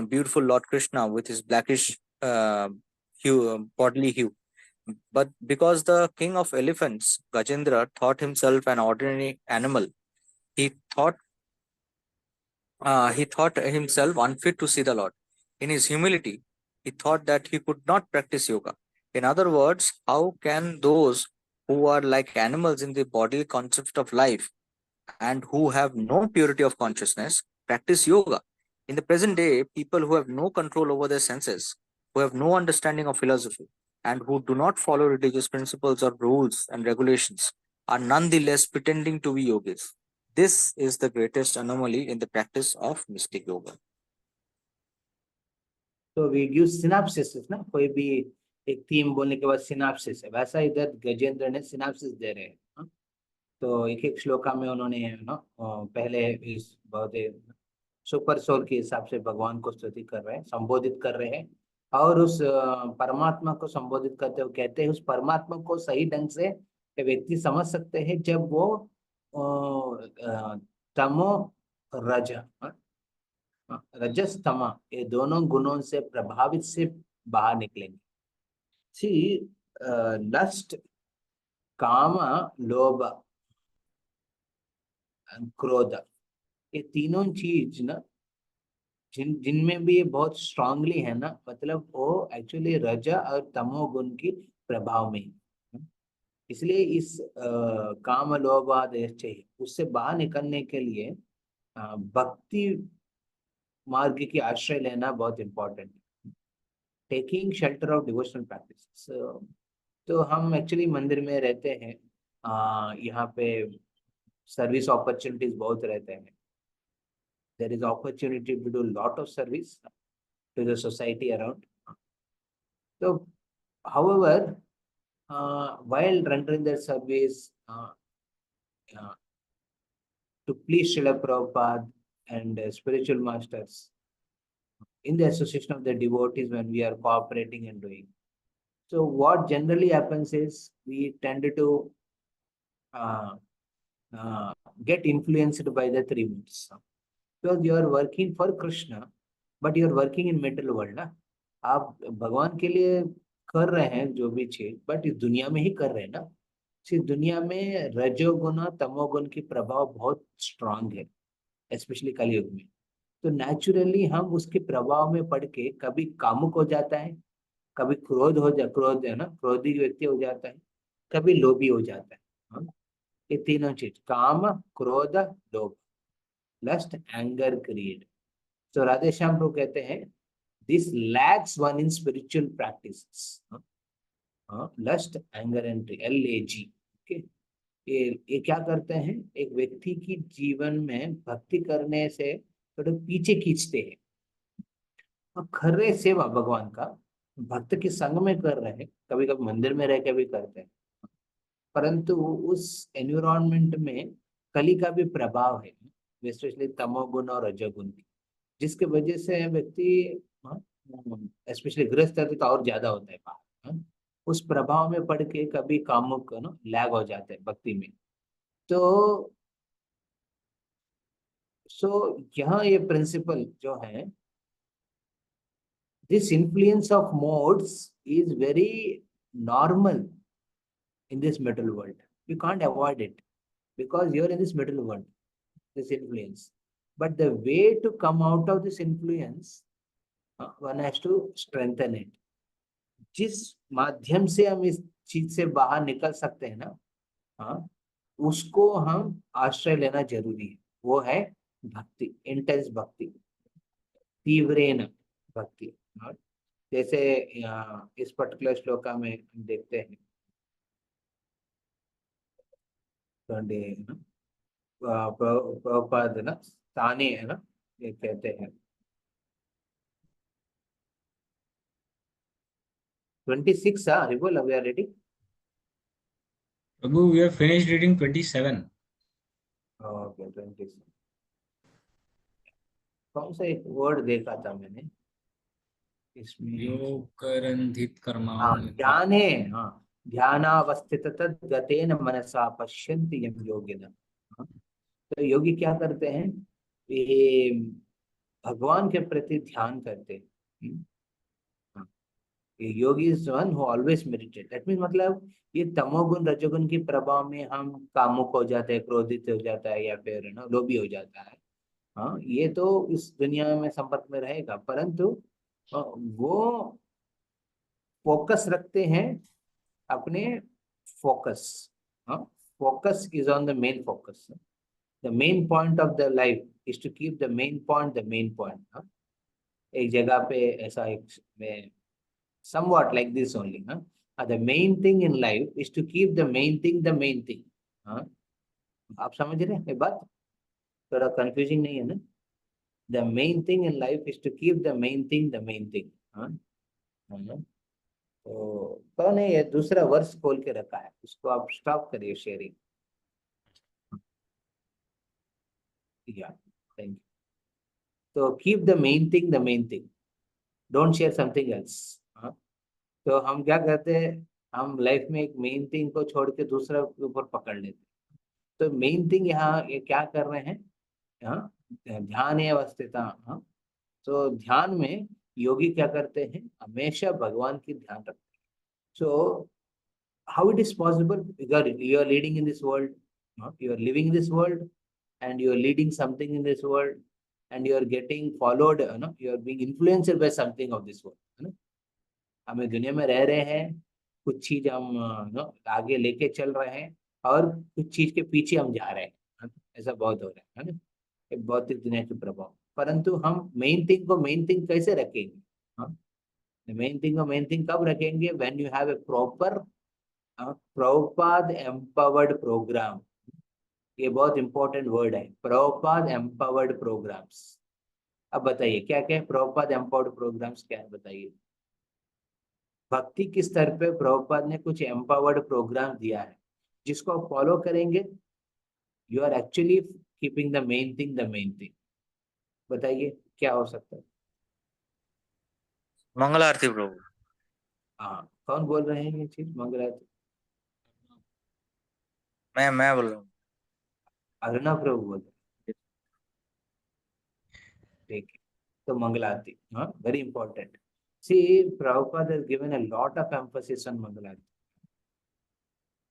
beautiful Lord Krishna, with his blackish bodily hue. But because the king of elephants, Gajendra, thought himself an ordinary animal, he thought himself unfit to see the Lord. In his humility, he thought that he could not practice yoga. In other words, how can those who are like animals in the bodily concept of life and who have no purity of consciousness practice yoga? In the present day, people who have no control over their senses, who have no understanding of philosophy, and who do not follow religious principles or rules and regulations are nonetheless pretending to be yogis. This is the greatest anomaly in the practice of mystic yoga.
तो we give synapses ना, कोई भी एक theme बोलने के बाद synapses है, वैसा इधर गजेंद्र ने सिनाप्सिस दे रहे हैं। हाँ? तो एक एक श्लोका में उन्होंने ना पहले इस बहुत सुपर सोल के हिसाब से भगवान को स्तुति कर रहे हैं, संबोधित कर रहे हैं, और उस परमात्मा को संबोधित करते हुए कहते हैं उस परमात्मा को सही ढंग से व्यक्ति समझ सकते हैं जब वो तमो रज रजस तमा ये दोनों गुणों से प्रभावित से बाहर निकलेंगे। सी लस्ट, काम, लोभ, क्रोध, ये तीनों चीज ना जिनमें भी ये बहुत स्ट्रांगली है ना, मतलब वो एक्चुअली रज और तमो गुण की प्रभाव में। इसलिए इस काम, लोभ चाहिए, उससे बाहर निकलने के लिए भक्ति मार्ग की आश्रय लेना बहुत इम्पोर्टेंट है। Taking shelter of devotional practice. तो हम एक्चुअली मंदिर में रहते हैं, यहाँ पे सर्विस अपॉर्चुनिटीज बहुत रहते हैं। There is opportunity to do lot of service to the society around. तो however while rendering their service to please Srila Prabhupada and spiritual masters in the association of the devotees, when we are cooperating and doing, so what generally happens is we tend to get influenced by the three moods, because you are working for Krishna but you are working in material world ना, आप भगवान के लिए कर रहे हैं जो भी चीज, बट इस दुनिया में ही कर रहे हैं ना। इस दुनिया में रजोगुण तमोगुण की प्रभाव बहुत स्ट्रांग है, स्पेशली कलयुग में। तो नेचुरली हम उसके प्रभाव में पड़ के कभी कामुक हो जाता है, कभी क्रोध है ना, क्रोधी व्यक्ति हो जाता है, कभी लोभी हो जाता है। हाँ? ये तीनों चीज, काम, क्रोध, लोभ, लस्ट, एंगर, ग्रीड। तो राधे श्याम प्रभु कहते हैं this lacks one in spiritual practices. Lust, anger and LAG. Okay? ये क्या करते हैं, एक व्यक्ति की जीवन में भक्ति करने से थोड़े पीछे खींचते हैं। और खरे सेवा भगवान का भक्त के संग में कर रहे हैं, कभी कभी मंदिर में रह के भी करते हैं, परंतु उस एनवायरमेंट में कली का भी प्रभाव है, स्पेशली तमोगुण और रजोगुण की, जिसके वजह से व्यक्ति स्पेशली गृहस्थ तो और ज्यादा होता है बाहर, उस प्रभाव में पड़ के कभी कामुक ना लैग हो जाते हैं भक्ति में। तो यहाँ ये प्रिंसिपल जो है, this influence of modes is very normal in this material world. You can't avoid it because you're in this material world, this influence. But the way to come out of this influence, one has to strengthen it. जिस माध्यम से हम इस चीज से बाहर निकल सकते हैं ना, उसको हम आश्रय लेना जरूरी है। वो है भक्ति, इंटेंस भक्ति, तीव्रेन भक्ति। जैसे इस पर्टिकुलर श्लोका में हम देखते हैं, प्रभुपाद ना स्थानीय है ना, ये कहते हैं 26, Ribul, we are ready?
Prabhu, we have finished reading 27.
Okay, 26. कौन सा एक वर्ड देखा था मैंने इसमें,
योगरंधित कर्मा।
ध्यान है, हाँ, ध्यानावस्थित गतेन मनसा पश्यन्ति यम योगिनः। तो योगी क्या करते हैं, ये भगवान के प्रति ध्यान करते हैं। Yogi is one who always meditate. That means मतलब ये तमोगुण रजोगुण के प्रभाव में हम कामुक हो जाते हैं, क्रोधित हो जाता है, या फिर ना लोभी हो जाता है। हाँ, ये तो इस दुनिया में संपर्क में रहेगा, परंतु वो फोकस रखते हैं अपने focus. Focus is on the main focus. The main point of the life is to keep the main point the main point. एक जगह पे ऐसा एक somewhat like this only. The main thing in life is to keep the main thing the main thing. आप समझ रहे हैं ये बात? थोड़ा कंफ्यूजिंग नहीं है ना? The main thing in life is to keep the main thing the main thing. तो कौन है ये? दूसरा वर्स खोल के रखा है, उसको आप स्टॉप करिए शेयरिंग. या थैंक यू. तो keep the main thing the main thing, don't share something else. तो हम क्या करते हैं, हम लाइफ में एक मेन थिंग को छोड़ के दूसरा ऊपर पकड़ लेते हैं. तो मेन थिंग यहाँ ये क्या कर रहे हैं, ध्यान है अवस्थिता. तो ध्यान में योगी क्या करते हैं, हमेशा भगवान की ध्यान रखते हैं. So how it is possible? You are leading in this world, you are living this world, and you are leading something in this world, and you are getting followed, you are being influenced by something of this world. हमें दुनिया में रह रहे हैं, कुछ चीज हम आगे लेके चल रहे हैं और कुछ चीज के पीछे हम जा रहे हैं. ऐसा बहुत हो रहा है ना, एक भौतिक दुनिया के प्रभाव. परंतु हम मेन थिंग को मेन थिंग कैसे रखेंगे? मेन थिंग को मेन थिंग कब रखेंगे? When you have a proper Prabhupada empowered program. ये बहुत इंपॉर्टेंट वर्ड है, प्रभुपाद एम्पावर्ड प्रोग्राम्स. अब बताइए क्या क्या है प्रभुपाद एम्पावर्ड प्रोग्राम्स, क्या है बताइए? भक्ति के स्तर पे प्रभुपाद ने कुछ एम्पावर्ड प्रोग्राम दिया है, जिसको आप फॉलो करेंगे, you are actually keeping the main thing the main thing. बताइए क्या हो सकता है?
मंगल आरती प्रभु.
हाँ, कौन बोल रहे हैं ये चीज मंगल आरती?
मैं बोल रहा हूँ.
अरुणा प्रभु बोल रहे हैं. ठीक है, तो Mangal Aarti, very important. See, Prabhupada has given a lot of emphasis on Mangal Aarti.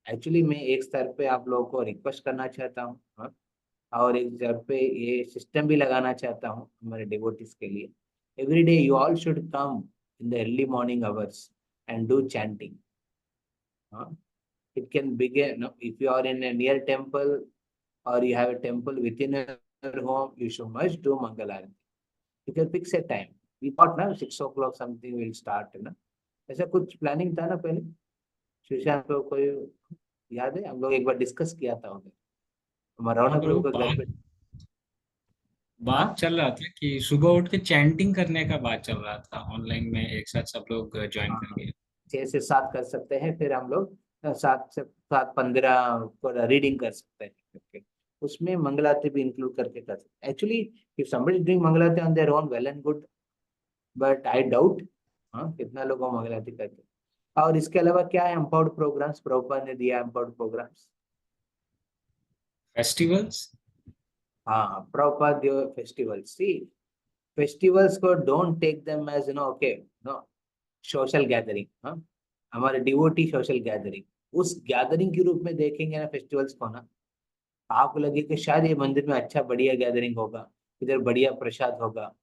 Actually मैं एक स्तर पे आप लोगों को रिक्वेस्ट करना चाहता हूँ, और एक स्तर पे ये सिस्टम भी लगाना चाहता हूँ हमारे डिवोटीज के लिए. Every day you all should come in the early morning hours and do chanting. It can begin if you are in a near temple or you have a temple within your home, you should must do Mangal Arati. You can fix a time. We thought ना 6 o'clock something will start ना, ऐसा कुछ planning था ना पहले? सुशांत को कोई याद है? हम लोग एक बार डिस्कस किया था उधर हमारा रौनक प्रभु के घर पे.
बात चल रहा था कि सुबह उठ के चैंटिंग करने का बात चल रहा था, ऑनलाइन में एक साथ सब लोग ज्वाइन करेंगे.
6 से 7 कर सकते हैं, फिर हम लोग 7 से 7:15 रीडिंग कर सकते हैं. Okay. उसमें मंगलाते भी इंक्लूड करके कर सकते हैं. एक्चुअली इफ समबडी डूइंग मंगलाते on their own, well and good, but I doubt कितना लोग मंगलाती करते. और इसके अलावा क्या है एम्पावर्ड प्रोग्राम्स प्रभुपाद ने दिया? Empowered programs,
festivals.
हाँ, प्रभुपाद फेस्टिवल्स. सी, फेस्टिवल्स को don't take them as okay social gathering, हमारे डिवोटी सोशल गैदरिंग, उस गैदरिंग के रूप में देखेंगे ना फेस्टिवल्स को ना, आपको लगे कि शायद ये मंदिर में अच्छा बढ़िया गैदरिंग होगा, इधर बढ़िया प्रसाद होगा,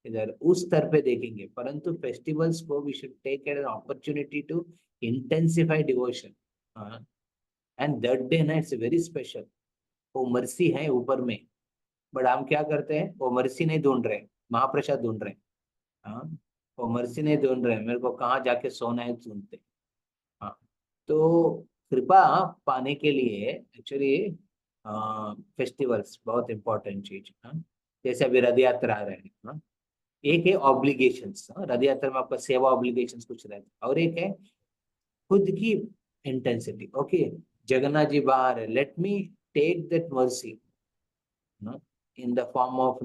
इधर उस स्तर पे देखेंगे. परंतु फेस्टिवल्स को we should take an opportunity to intensify devotion. And that day ना इट्स वेरी स्पेशल. वो मर्सी है ऊपर में, बट हम क्या करते हैं, वो मर्सी नहीं ढूंढ रहे, महाप्रसाद ढूंढ रहे हैं. वो मर्सी नहीं ढूंढ रहे, मेरे को कहाँ जाके सोना है ढूंढते. तो कृपा पाने के लिए एक्चुअली फेस्टिवल्स बहुत इंपॉर्टेंट चीज. जैसे अभी रथ यात्रा आ रहे हैं, एक है ऑब्लिगेशंस. रथ यात्रा में आपका सेवा ऑब्लिगेशंस कुछ रहते, और एक है खुद की इंटेंसिटी. ओके, जगन्नाथ जी बाहर है, let me take that mercy in the form of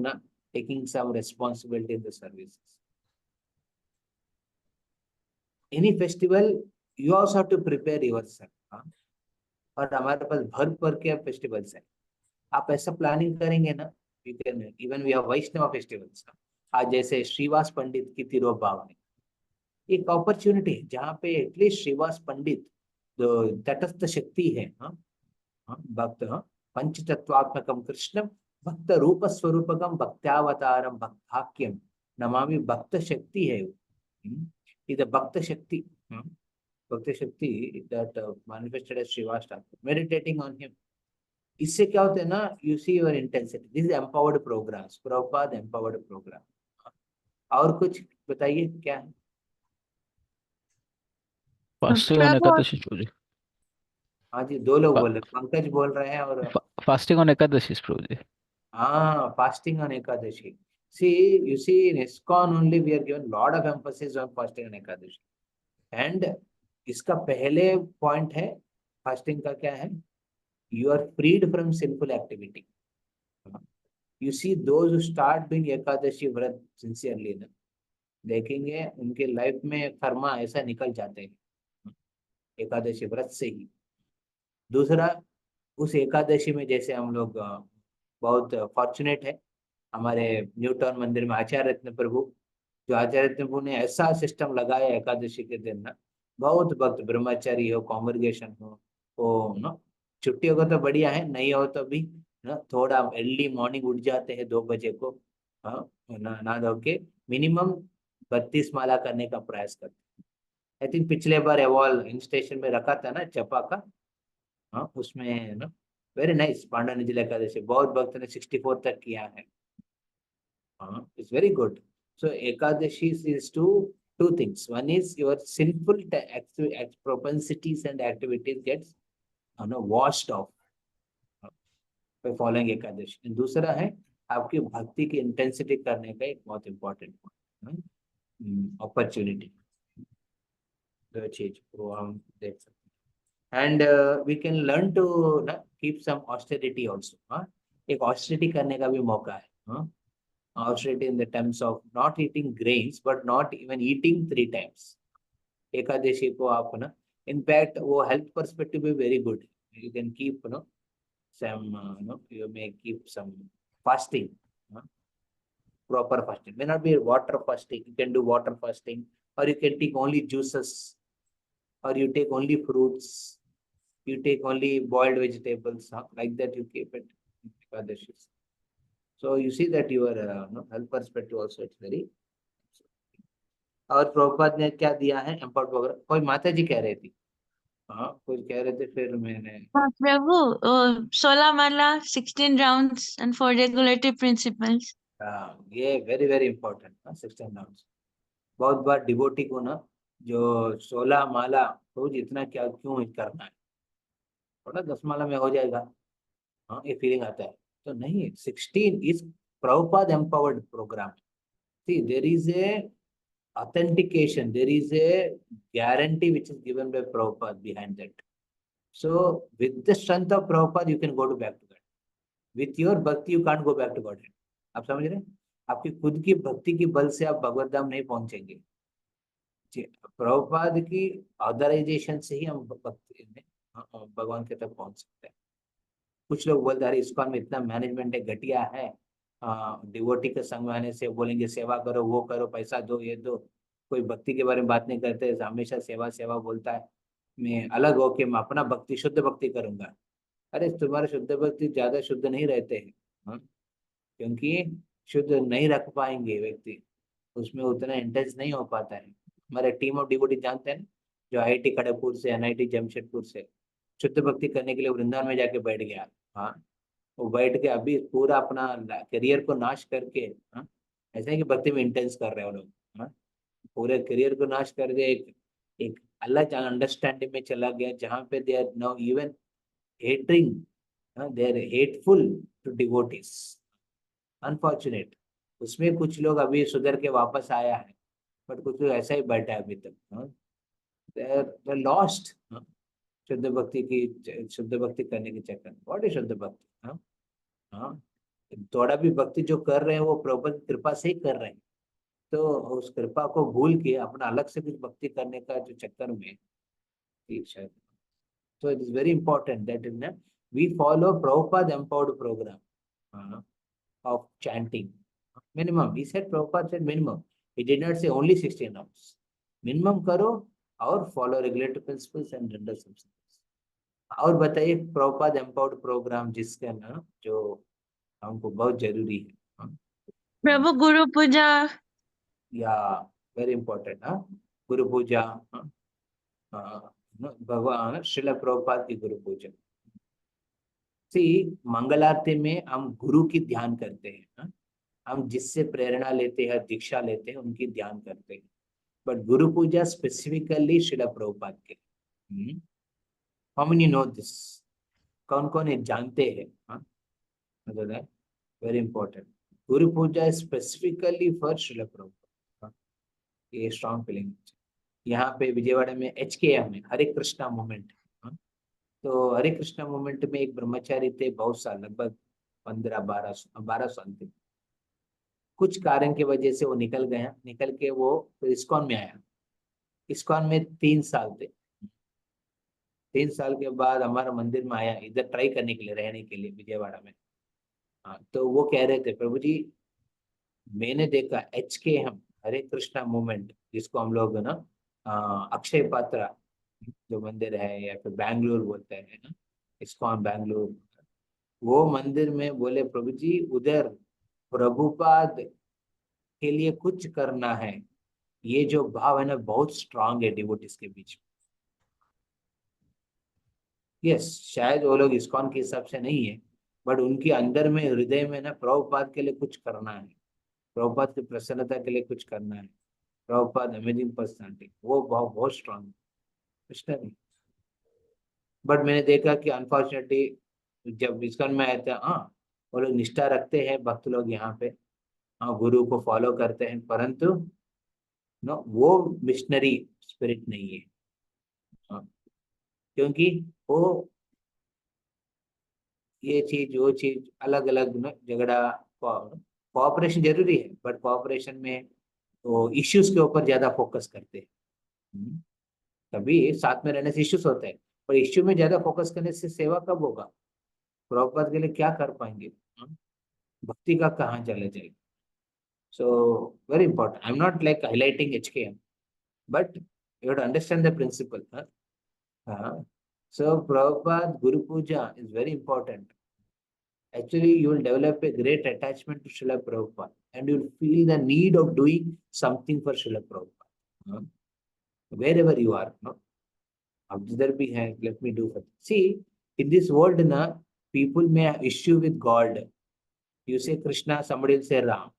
taking some responsibility in the services. Any festival you also have to prepare yourself. और हमारे पास भर के फेस्टिवल्स है, आप ऐसा प्लानिंग करेंगे ना, you can even we have Vaishnava festivals. आज जैसे श्रीवास पंडित की तिरुभावनी, एक अपॉर्चुनिटी है जहाँ पे एटलीस्ट श्रीवास पंडित जो तटस्थ शक्ति है, भक्त, पंचतत्वात्मकम कृष्णम भक्त रूप स्वरूपकम भक्त्यावतारम भक्ताख्यम नमामि, भक्त शक्ति है, is the Bhakta Shakti. Bhakta Shakti that manifested as Srivastava. Meditating on him. इससे क्या होता है ना, you see your intensity. This is empowered programs. Prabhupada empowered program. और कुछ बताइए क्या है?
फास्टिंग ऑन एकादशी प्रभु जी।
हाँ जी, दो लोग बोल रहे, पंकज बोल रहे हैं और
फास्टिंग ऑन एकादशी प्रभु जी।
हाँ, fasting on Ekadashi. See, you see, in ISKCON only we are given lot of emphasis on fasting on Ekadashi. And इसका पहले point है, fasting का क्या है? You are freed from sinful activity. You see, those who start doing Ekadashi व्रत sincerely ना, देखेंगे उनके लाइफ में कर्मा ऐसा निकल जाते हैं एकादशी व्रत से ही। दूसरा, उस एकादशी में जैसे हम लोग बहुत फॉर्चुनेट है, हमारे न्यूटाउन मंदिर में आचार्य रत्न प्रभु, जो आचार्य रत्न प्रभु ने ऐसा सिस्टम लगाया एकादशी के दिन ना, बहुत भक्त ब्रह्मचारी हो, कॉन्ग्रीगेशन हो ना, छुट्टी होगा तो बढ़िया है, नहीं हो तो भी ना थोड़ा अर्ली मॉर्निंग उठ जाते हैं 2 बजे को, ना धो के मिनिमम 32 माला करने का प्रयास करते हैं। आई थिंक पिछले बार एवॉल इन स्टेशन में रखा था ना चपा का, उसमें ना वेरी नाइस पांडव एकादशी, बहुत भक्त ने 64 तक किया है। It's very good. So Ekadashi is two things. One is your sinful propensities and activities gets washed off by following Ekadashi. And दूसरा है आपकी भक्ति की इंटेंसिटी करने का एक बहुत इम्पोर्टेंट अपॉर्चुनिटी। दो चीज वो हम देख सकते हैं। And we can learn to keep some austerity also. एक austerity करने का भी मौका है। Austerity in the terms of not eating grains, but not even eating 3 times. Ekadashi को आप ना, in fact वो health perspective भी very good. You can keep some you may keep some fasting, proper fasting. May not be water fasting. You can do water fasting, or you can take only juices, or you take only fruits. You take only boiled vegetables, like that you keep it Ekadashi. So you see that your health perspective also it's very. और प्रभुपाद ने क्या दिया है empowered programme? कोई माता जी कह रही थी, कुछ कह रहे थे, फिर मैंने
प्रभु 16 माला 16 राउंड्स एंड 4 रेगुलेटरी प्रिंसिपल्स।
ये वेरी वेरी इंपॉर्टेंट 16 राउंड्स। बहुत बार डिवोटी को ना जो 16 माला रोज इतना क्या क्यों करना है, थोड़ा 10 माला में हो जाएगा, ये फीलिंग आता है। तो नहीं, 16 is Prabhupada empowered program. See, there is a authentication, there is a guarantee which is given by Prabhupada behind that. So with the strength of Prabhupada, you can go to back to God. With your bhakti, you can't go back to God. आप समझ रहे हैं? आपकी खुद की भक्ति की बल से आप भगवत धाम नहीं पहुंचेंगे। प्रभुपाद की ऑथराइजेशन से ही हम भक्ति में भगवान के तक पहुंच सकते हैं। कुछ लोग बोलते हैं इस्कॉन में इतना मैनेजमेंट है, घटिया है, डिवोटी के संग में आने से बोलेंगे सेवा करो, वो करो, पैसा दो, ये दो, कोई भक्ति के बारे में बात नहीं करते, हमेशा सेवा सेवा बोलता है। मैं अलग होके मैं अपना भक्ति शुद्ध भक्ति करूंगा। अरे तुम्हारे शुद्ध भक्ति ज्यादा शुद्ध नहीं रहते हैं, क्योंकि शुद्ध नहीं रख पाएंगे व्यक्ति, उसमें उतना इंटेंस नहीं हो पाता है। हमारे टीम ऑफ डिवोटी जानते हैं, जो IIT खड़गपुर से, NIT जमशेदपुर से शुद्ध भक्ति करने के लिए वृंदावन में जाके बैठ गया। वो बैठ के अभी पूरा अपना करियर को नाश करके, ऐसा है कि भक्ति में इंटेंस कर रहे हैं वो लोग, पूरे करियर को नाश कर दिया, एक अलग अंडरस्टैंडिंग में चला गया, जहाँ पे they are now even hating, they are hateful to devotees. Unfortunate, उसमें कुछ लोग अभी सुधर के वापस आया है, बट कुछ लोग ऐसा ही बैठा है अभी तक, दे आर लॉस्ट शुद्ध भक्ति करने के चक्कर में। व्हाट इज शुद्ध भक्ति? थोड़ा भी भक्ति जो कर रहे हैं वो प्रभु की कृपा से ही कर रहे हैं, तो उस कृपा को भूल के अपना अलग से कुछ भक्ति करने का जो चक्कर में, so it is very important that we follow Prabhupada empowered program of chanting. Minimum, he said, Prabhupada said minimum. He did not say only 16 rounds. Minimum करो और follow regulatory principles and render substance. और बताइए Prabhupada empowered programme जिसका ना जो हमको बहुत जरूरी है।
प्रभु गुरु पूजा।
या वेरी इंपॉर्टेंट। गुरु पूजा, भगवान श्रील प्रभुपाद की गुरु पूजा। सी मंगल आरती में हम गुरु की ध्यान करते हैं, हम जिससे प्रेरणा लेते हैं, दीक्षा लेते हैं, उनकी ध्यान करते हैं। But Guru Puja specifically Srila Prabhupada के। How many know this? कौन कौन ये जानते हैं? Very important. Guru Puja specifically for Srila Prabhupada. ये स्ट्रॉन्ग फीलिंग। यहाँ पे विजयवाड़ा में HKM में हरे कृष्णा मूवमेंट। तो हरे कृष्णा मूवमेंट में एक ब्रह्मचारी थे बहुत साल, लगभग 15-12 साल थे। कुछ कारण की वजह से वो निकल गया, निकल के वो इस्कॉन में आया। इस्कॉन में 3 साल थे। 3 साल के बाद हमारा मंदिर में आया, इधर ट्राई करने के लिए, रहने के लिए विजयवाड़ा में। तो वो कह रहे थे, प्रभु जी मैंने देखा HKM हरे कृष्णा मूवमेंट, जिसको हम लोग ना अक्षय पात्रा जो मंदिर है, या फिर बैंगलोर बोलते हैं ना, इस्कॉन बैंगलोर, वो मंदिर में बोले प्रभु जी उधर प्रभुपाद के लिए कुछ करना है, ये जो भाव है ना बहुत स्ट्रांग है डिवोटीज के बीच में। यस, शायद वो लोग इस्कॉन के हिसाब से नहीं है, बट उनके अंदर में, हृदय में ना प्रभुपाद के लिए कुछ करना है, प्रभुपाद की प्रसन्नता के लिए कुछ करना है। प्रभुपाद अमेजिंग पर्सनालिटी, वो भाव बहुत स्ट्रांग है, कृष्ण नहीं। बट मैंने देखा कि अनफॉर्चुनेटली जब इस्कॉन में आया था, वो लोग निष्ठा रखते हैं, भक्त लोग यहाँ पे गुरु को फॉलो करते हैं, परंतु नो वो मिशनरी स्पिरिट नहीं है। क्योंकि वो ये चीज वो चीज अलग अलग झगड़ा, कोऑपरेशन जरूरी है, बट कोऑपरेशन में वो इश्यूज के ऊपर ज्यादा फोकस करते हैं। कभी साथ में रहने से इश्यूज होते हैं, पर इश्यू में ज्यादा फोकस करने से सेवा कब होगा? प्रभुपाद के लिए क्या कर पाएंगे? भक्ति का कहाँ चले जाएगा? So very important. I'm not like highlighting HKM, but you have to understand the principle. So Prabhupada Guru Puja is very important. Actually, you will develop a great attachment to Srila Prabhupada, and you will feel the need of doing something for Srila Prabhupada. Wherever you are, no? अब जिधर भी है, let me do for. See, in this world, na, people may have issue with God. You say Krishna, somebody will say Ram,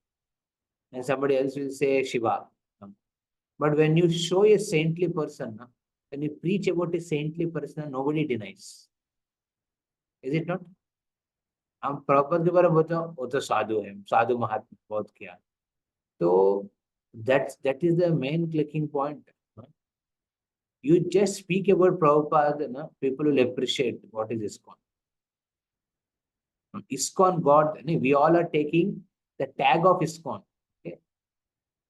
and somebody else will say Shiva. But when you show a saintly person, when you preach about a saintly person, nobody denies. Is it not? हम proper के बारे में बताओ, वो तो साधु है, साधु महात्मा बहुत किया। तो that is the main clicking point. You just speak about Prabhupada, people will appreciate what is ISKCON. ISKCON God, we all are taking the tag of ISKCON.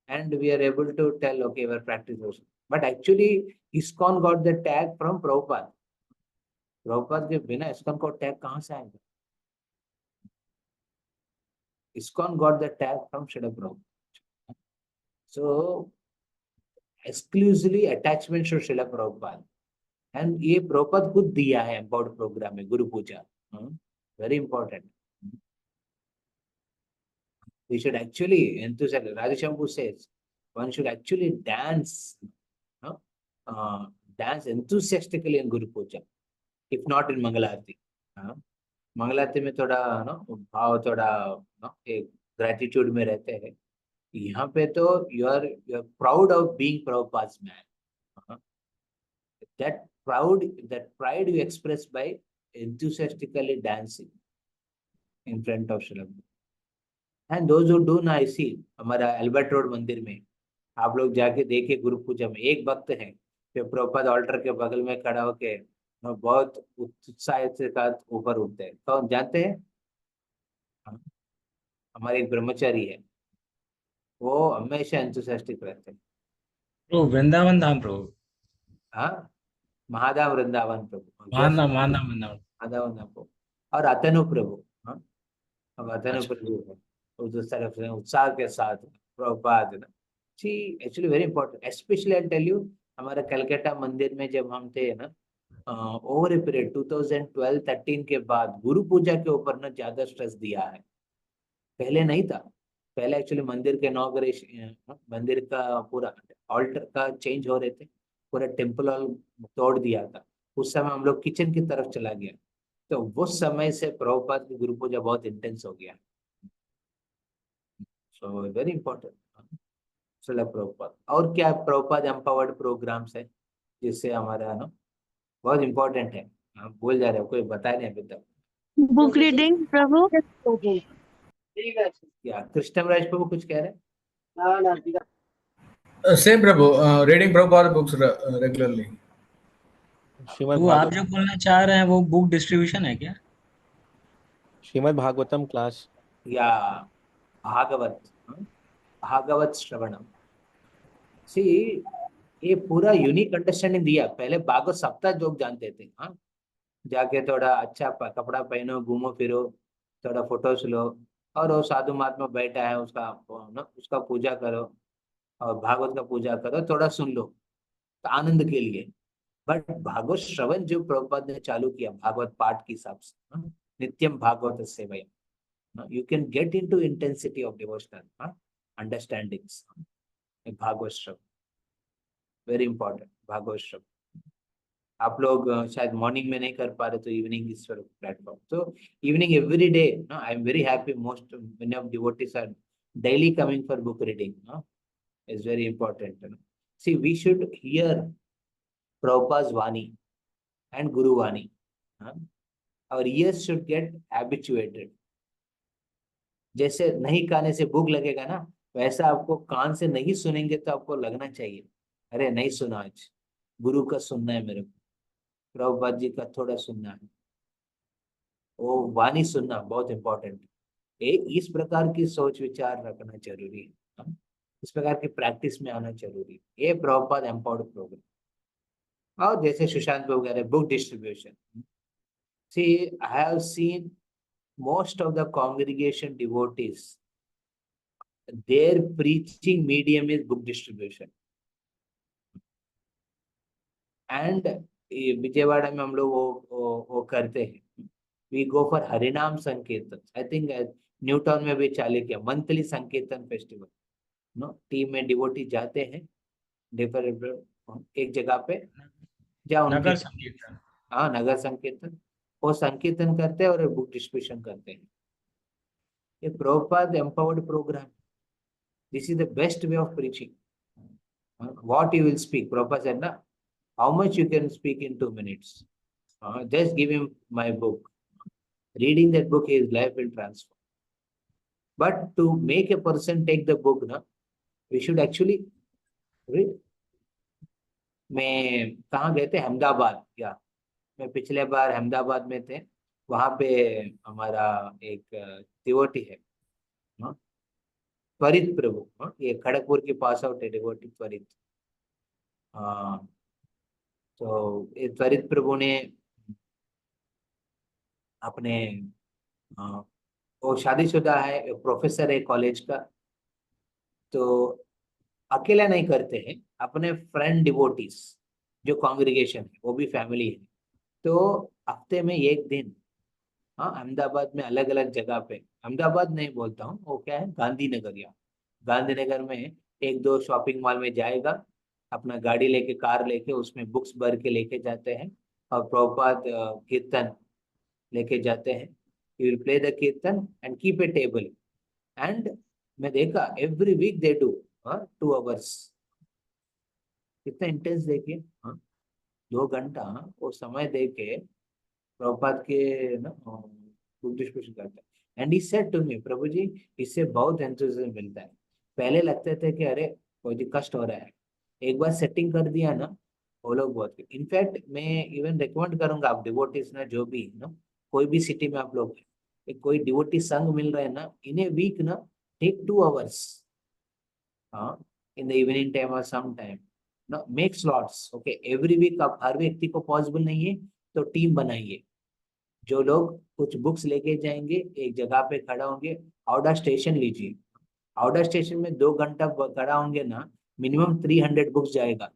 And we are able to tell, okay, we're practicing. But actually, ISKCON got the tag from Prabhupada. Prabhupada के बिना ISKCON को tag कहाँ से आएगा? ISKCON got the tag from Srila Prabhupada. So, exclusively attachment to Srila Prabhupada. And ये Prabhupada खुद दिया है empowered program में, गुरु पूजा. Very important. We should actually enthusiastically, Radhishambhu says, one should actually dance enthusiastically in Guru Puja, if not in Mangalarti. Mangalarti में थोड़ा भाव थोड़ा एक gratitude में रहते हैं. यहाँ पे तो you are proud of being Prabhupada's man. That pride you express by enthusiastically dancing in front of Srila. And those who do ना, इसी हमारा एल्बर्ट रोड मंदिर में आप लोग जाके देखिए, गुरु पूजा में एक भक्त है जो प्रभुपाद ऑल्टर के बगल में खड़ा होके बहुत उत्साह से साथ ऊपर उठते हैं। तो जानते हैं, हमारे एक ब्रह्मचारी है, वो हमेशा एंथुसियास्टिक रहते हैं।
प्रभु वृंदावन धाम प्रभु।
हाँ, महाधाम वृंदावन प्रभु,
महाधाम
प्रभु और अतनु प्रभु। अब अतनु प्रभु है उस तरफ से उत्साह के साथ प्रभुपाद ना। See actually very important, specially I tell you, हमारे कलकत्ता मंदिर में जब हम थे ना, ओवर ए पीरियड 2012-13 के बाद गुरु पूजा के ऊपर ना ज्यादा स्ट्रेस दिया है। पहले नहीं था, पहले एक्चुअली मंदिर के इनॉग्रेशन, मंदिर का पूरा ऑल्टर का चेंज हो रहे थे, पूरा टेम्पल हॉल तोड़ दिया था। उस समय हम लोग किचन की तरफ चला गया, तो उस समय से प्रभुपाद की गुरु पूजा बहुत इंटेंस हो गया। So very important Srila Prabhupada. और क्या प्रभुपाद एम्पावर्ड प्रोग्राम्स है जिससे हमारा ना बहुत इंपॉर्टेंट है, हम भूल जा रहे हो, कोई बताया नहीं अभी तक।
Book reading, Prabhu.
या कृष्णराज प्रभु कुछ कह रहे हैं?
Same Prabhu, reading Prabhupada books regularly.
Shrimad
वो आप
भागवत
जो बोलना चाह रहे हैं वो बुक डिस्ट्रीब्यूशन है क्या?
श्रीमद् भागवतम क्लास
या भागवत, भागवत श्रवणम। सी, ये पूरा यूनिक अंडरस्टैंडिंग दिया। पहले भागवत सप्ताह लोग जानते थे, हाँ, जाके थोड़ा अच्छा कपड़ा पहनो, घूमो फिरो, थोड़ा फोटोज लो, और वो साधु महात्मा बैठा है उसका पूजा करो और भागवत का पूजा करो, थोड़ा सुन लो तो आनंद के लिए। बट भागवत श्रवण जो प्रभुपाद ने चालू किया भागवत पाठ के हिसाब से, नित्यम भागवत सेवया, you can get into intensity of devotional understandings. Bhagavat श्रवण वेरी इंपॉर्टेंट। भागवत श्रवण आप लोग शायद मॉर्निंग में नहीं कर पा रहे, तो इवनिंग इस प्लेटफॉर्म, तो evening every day I am very happy, most many of devotees are daily coming for book reading, is very important. See, we should hear Prabhupada's Vani and Guru Vani. Our ears should get habituated. जैसे नहीं खाने से भूख लगेगा ना, वैसा आपको कान से नहीं सुनेंगे तो आपको लगना चाहिए, अरे नहीं सुना आज, गुरु का सुनना है मेरे को, प्रभुपाद जी का थोड़ा सुनना है, वो वाणी सुनना बहुत इंपॉर्टेंट है। इस प्रकार की सोच विचार रखना जरूरी है, इस प्रकार की प्रैक्टिस में आना जरूरी है। ये प्रभुपाद एम्पावर्ड प्रोग्राम। और जैसे सुशांत बाबू कह रहे book distribution, see I have seen most of the congregation devotees, their preaching medium is book distribution. And Vijayawada में हम लोग वो करते हैं, we go for हरिनाम संकीर्तन। I think न्यू टाउन में भी चालू किया मंथली संकीर्तन फेस्टिवल, टीम में डिवोटी जाते हैं डिफरेंट एक जगह पे, जहाँ
नगर संकीर्तन,
हाँ नगर संकीर्तन, वो संकीर्तन करते हैं और बुक डिस्ट्रीब्यूशन करते हैं। ये Prabhupada empowered program, this is the best way of preaching. What you will speak, Prabhupada said ना, how much you can speak in 2 minutes, just give him my book, reading that book his life will transform. But to make a person take the book ना, we should actually read. मैं कहाँ गए थे, अहमदाबाद, या मैं पिछले बार अहमदाबाद में थे, वहां पे हमारा एक डिवोटी है, त्वरित प्रभु, ये खड़गपुर के पास आउट है डिवोटी त्वरित। तो ये त्वरित प्रभु ने अपने वो शादीशुदा है, प्रोफेसर है कॉलेज का, तो अकेला नहीं करते हैं, अपने फ्रेंड डिवोटीज जो कांग्रेगेशन है वो भी फैमिली है, तो हफ्ते में एक दिन अहमदाबाद में अलग अलग जगह पे, अहमदाबाद नहीं बोलता हूँ, वो क्या है गांधीनगर, या गांधीनगर में 1-2 शॉपिंग मॉल में जाएगा, अपना गाड़ी लेके कार लेके उसमें बुक्स भर के लेके जाते हैं और प्रभुपाद कीर्तन लेके जाते हैं। You will play the kirtan and keep a table, and मैं देखा every week they do 2 hours, कितना इंटेंस देखिए, 2 घंटा वो समय दे के प्रभुपाद के बुक डिस्ट्रीब्यूशन करता है। And he said to me, Prabhu ji इससे बहुत एंथुसियाज्म मिलता है। पहले लगते थे कि अरे कोई जी कष्ट हो रहा है, एक बार सेटिंग कर दिया ना, वो लोग बहुत, इनफैक्ट मैं इवन रिकमेंड करूंगा आप डिवोटीज ना, जो भी कोई भी सिटी में आप लोग कोई डिवोटी संघ मिल रहा है ना, इन ए वीक ना take 2 hours in the evening time और some time, make slots, okay every week. आप हर व्यक्ति को पॉसिबल नहीं है तो टीम बनाइए, जो लोग कुछ बुक्स लेके जाएंगे, एक जगह पे खड़ा होंगे, हावड़ा स्टेशन लीजिए, हावड़ा स्टेशन में 2 घंटा खड़ा होंगे ना, मिनिमम 300 बुक्स जाएगा,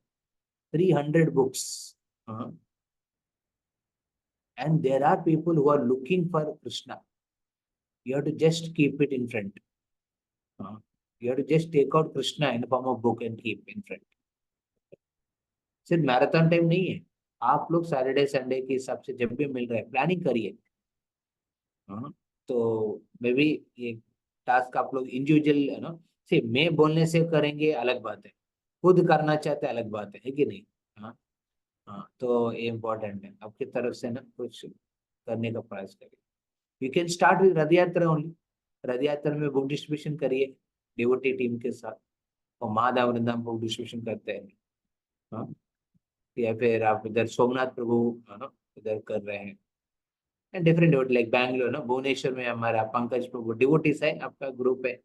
300 books. And there are people who are looking for Krishna, you have to just keep it in front, You have to just take out Krishna in the form of book and keep in front. सिर्फ marathon time नहीं है, आप लोग Saturday Sunday के हिसाब से जब भी मिल रहा है प्लानिंग करिए. तो मे बी ये टास्क आप लोग इंडिविजुअल है ना, सिर्फ मैं बोलने से करेंगे अलग बात है, खुद करना चाहते अलग बात है कि नहीं. हाँ, तो ये इम्पोर्टेंट है, आपकी तरफ से ना कुछ करने का प्रयास करिए. यू कैन स्टार्ट विद रथ यात्रा ओनली. रथ यात्रा में बुक डिस्ट्रीब्यूशन करिए डिवोटी टीम के साथ, और महादाव वृंदावन बुक डिस्ट्रीब्यूशन करते हैं. हाँ, या फिर आप इधर सोमनाथ प्रभु है ना इधर कर रहे हैं, and different devotee like Bangalore ना, भुवनेश्वर में हमारा पंकज प्रभु डिवोटीज है, आपका ग्रुप है.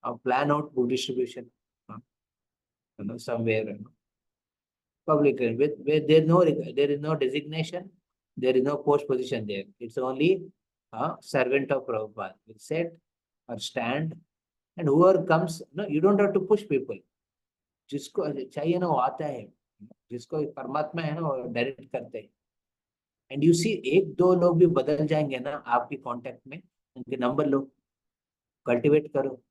आप plan out book distribution somewhere public where there is no designation, there is no post position there. It's only a servant of Prabhupada will sit or stand, and whoever comes, no, you don't have to push people. जिसको चाहिए ना वो आता है, जिसको परमात्मा है ना वो डायरेक्ट करते हैं. एंड यू सी एक दो लोग भी बदल जाएंगे ना आपके कांटेक्ट में, उनके नंबर लो, कल्टीवेट करो.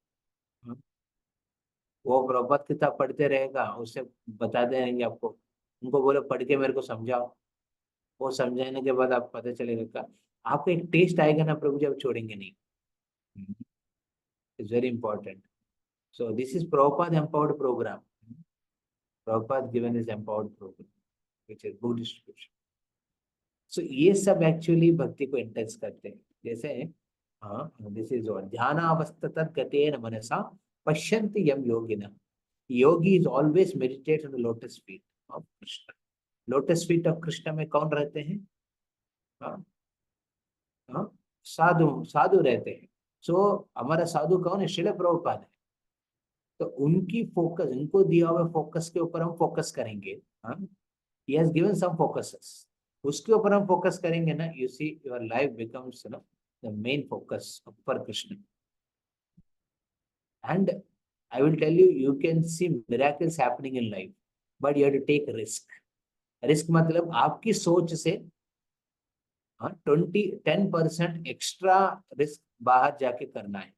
वो प्रभात किताब पढ़ते रहेगा, उससे बता देंगे आपको. उनको बोलो पढ़ के मेरे को समझाओ, वो समझाने के बाद आप पता चलेगा, आपको एक टेस्ट आएगा ना प्रभु जब छोड़ेंगे नहीं. It's very important. So this is Prabhupada empowered program. Prabhupada given is empowered program which is book distribution. सो ये सब एक्चुअली भक्ति को इंटेंस करते हैं. जैसे दिस इज ध्यानावस्थित गतेन मनसा पश्यन्ति यम योगिनः. Yogi is always meditate on the lotus feet of Krishna. Lotus feet of Krishna में कौन रहते हैं? साधु, साधु रहते हैं. सो हमारा साधु कौन है? श्रील प्रभुपाद है. तो उनकी फोकस, उनको दिया हुआ फोकस के ऊपर हम फोकस करेंगे. He has given some focuses, उसके ऊपर हम फोकस करेंगे ना, you see your life becomes the main focus for Krishna. And I will tell you, you can see miracles happening in life, but you have to take risk. Risk मतलब आपकी सोच से 10% extra risk बाहर जाके करना है.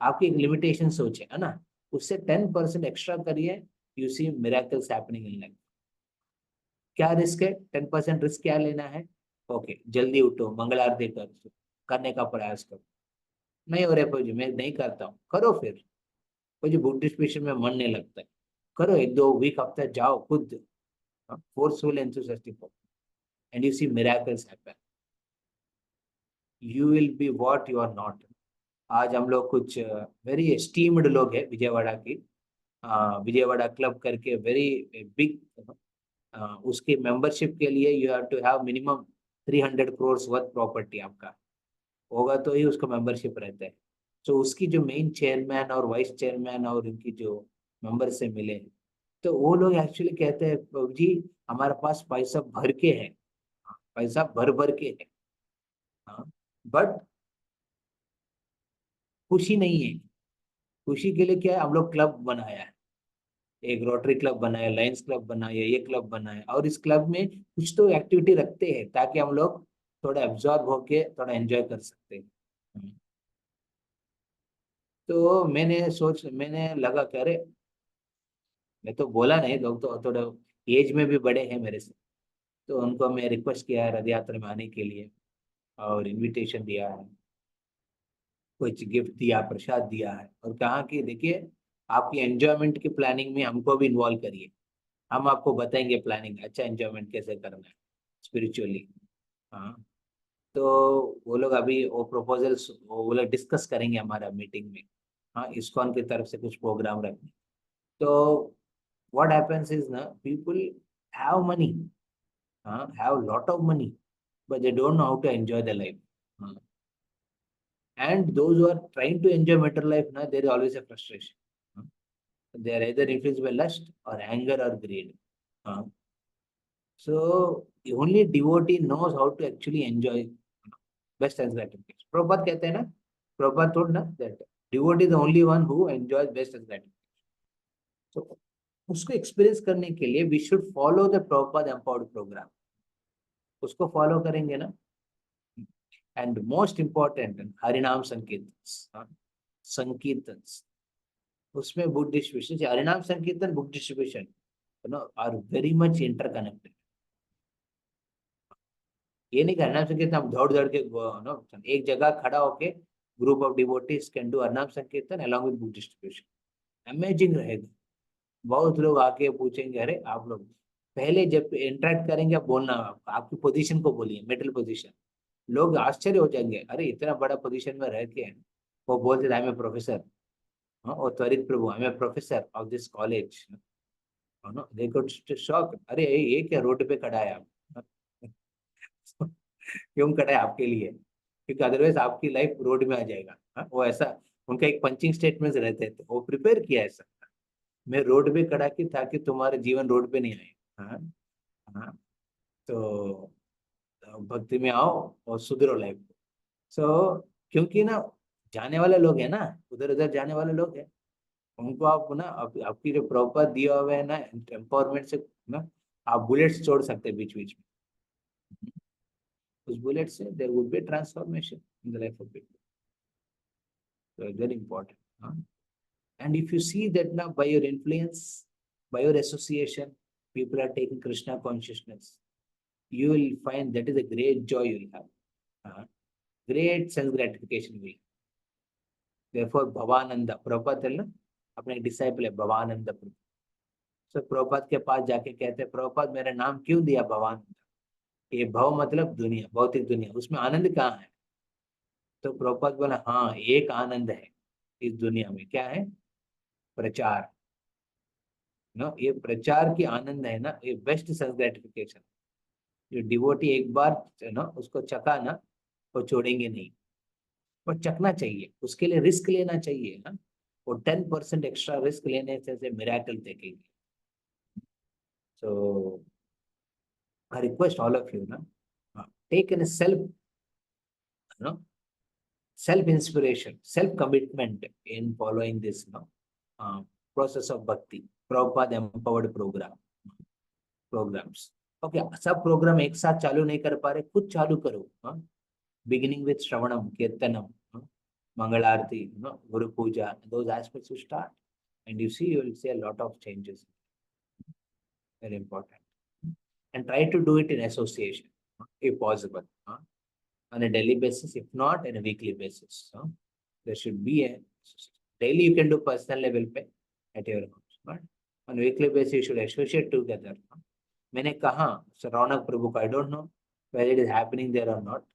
आपकी एक लिमिटेशन सोच है ना, उससे 10% एक्स्ट्रा करिए, you see miracles happening in life. क्या रिस्क है? 10% रिस्क क्या लेना है? ओके, जल्दी उठो, मंगल आरती करने का प्रयास करो. नहीं हो रहा जी, मैं नहीं करता हूँ, करो फिर. मुझे बुक डिस्ट्रीब्यूशन में मन नहीं लगता है, करो 1-2 वीक हफ्ता जाओ खुद, forceful enthusiastic, and you see miracles happen. You will be what you are not. आज हम लोग कुछ वेरी एस्टीम्ड लोग हैं विजयवाड़ा की, विजयवाड़ा क्लब करके वेरी बिग, उसके मेंबरशिप के लिए you have to have minimum 300 crores worth property आपका होगा तो ही उसका मेंबरशिप रहता है. तो उसकी जो मेन चेयरमैन और वाइस चेयरमैन और उनकी जो मेंबर से मिले, तो वो लोग एक्चुअली कहते हैं प्रभु जी हमारे पास पैसा भर के है, पैसा भर भर के है, बट खुशी नहीं है. खुशी के लिए क्या है? हम लोग क्लब बनाया है, एक रोटरी क्लब बनाया, लायंस क्लब बनाया, ये क्लब बनाया, और इस क्लब में कुछ तो एक्टिविटी रखते हैं ताकि हम लोग थोड़ा एब्जॉर्ब होके थोड़ा एंजॉय कर सकते हैं. तो मैंने लगा कि अरे, मैं तो बोला नहीं, लोग तो थोड़ा एज में भी बड़े हैं मेरे से, तो उनको मैं रिक्वेस्ट किया है रथ यात्रा में आने के लिए, और इनविटेशन दिया है, कुछ गिफ्ट दिया, प्रसाद दिया है, और कहा कि देखिए आपकी एंजॉयमेंट की प्लानिंग में हमको भी इन्वॉल्व करिए, हम आपको बताएंगे प्लानिंग, अच्छा एंजॉयमेंट कैसे करना है स्पिरिचुअली. तो वो लोग अभी वो प्रपोजल्स वो लोग डिस्कस करेंगे हमारा मीटिंग में. इस्कॉन की तरफ से कुछ प्रोग्राम रखने. तो what happens is na, people have money, have lot of money, but they don't know how to enjoy their life. And those who are trying to enjoy material life, na, there is always a frustration. They are either influenced by lust or anger or greed. So only devotee knows how to actually enjoy best as gratification. Prabhupada कहते हैं ना, Prabhupada told na that devotee is the only one who enjoys best as gratification. So उसको experience करने के लिए we should follow the Prabhupada empowered program. उसको follow करेंगे ना, एंड मोस्ट इम्पोर्टेंट हरिनाम संकीर्तन. संकीर्तन, उसमें book distribution, Harinam Sankirtan, book distribution are very much interconnected. ये नहीं करना संकीर्तन हम दौड़ दौड़ के एक जगह खड़ा होके group of devotees can do हरिनाम संकीर्तन along with book distribution, amazing रहेगा। बहुत लोग आके पूछेंगे, अरे आप लोग पहले जब इंटरेक्ट करेंगे आप बोलना, आपकी पोजीशन को बोलिए, मेटल पोजीशन, लोग आश्चर्य हो जाएंगे, अरे इतना बड़ा पोजीशन में रह के वो बोलते आई एम ए प्रोफेसर, और Twarit Prabhu I am a professor of this college, they could shock, अरे ये क्या रोड पे खड़ा है आप क्यों खड़ा है आपके लिए, क्योंकि अदरवाइज आपकी लाइफ रोड में आ जाएगा। वो ऐसा उनका एक पंचिंग स्टेटमेंट रहते थे, वो प्रिपेयर किया ऐसा, मैं रोड पे खड़ा की ताकि तुम्हारा जीवन रोड पे नहीं आए। हाँ हाँ, तो भक्ति में आओ और सुधरो लाइफ को। सो क्योंकि ना जाने वाले लोग हैं ना, उधर उधर जाने वाले लोग हैं, उनको आप ना आपकी जो प्रॉपर दिया हुआ है ना एम्पावरमेंट से ना आप बुलेट्स छोड़ सकते हैं बीच बीच में, उस बुलेट से there would be transformation in the life of people, so very important. And if you see that now by your influence, by your association, people are taking Krishna consciousness, you will find that is a great joy you will have, great self gratification will. Therefore Bhavananda, Prabhupada ना अपने disciple है भवानंद प्रभु, so Prabhupada के पास जाके कहते हैं, प्रभुपाद मेरा नाम क्यों दिया भवानंद, ये भव मतलब दुनिया, भौतिक दुनिया, उसमें आनंद कहाँ है? तो प्रभुपाद बोला हाँ एक आनंद है इस दुनिया में, क्या है? प्रचार। ये प्रचार की आनंद है ना, ये बेस्ट सेल्फ ग्रेटिफिकेशन। जो डिवोटी एक बार उसको चखा ना, वो छोड़ेंगे नहीं, और चखना चाहिए, उसके लिए रिस्क लेना चाहिए ना, वो 10% एक्स्ट्रा रिस्क लेने से मिरेकल देखेंगे। So I request all of you ना, take in self inspiration, self commitment in following this process of bhakti, Prabhupada empowered programs. Okay, सब प्रोग्राम एक साथ चालू नहीं कर पा रहे, खुद चालू करो, beginning with Shravanam, Kirtanam, Mangal Aarti, Guru Puja, those aspects you start, and you see, you will see a lot of changes. Very important. And try to do it in association, if possible. On a daily basis, if not on a weekly basis. There should be a daily you can do personal level pay at your house, but on a weekly basis you should associate together. मैंने कहा रौनक प्रभु का, I don't know whether it is happening there or not,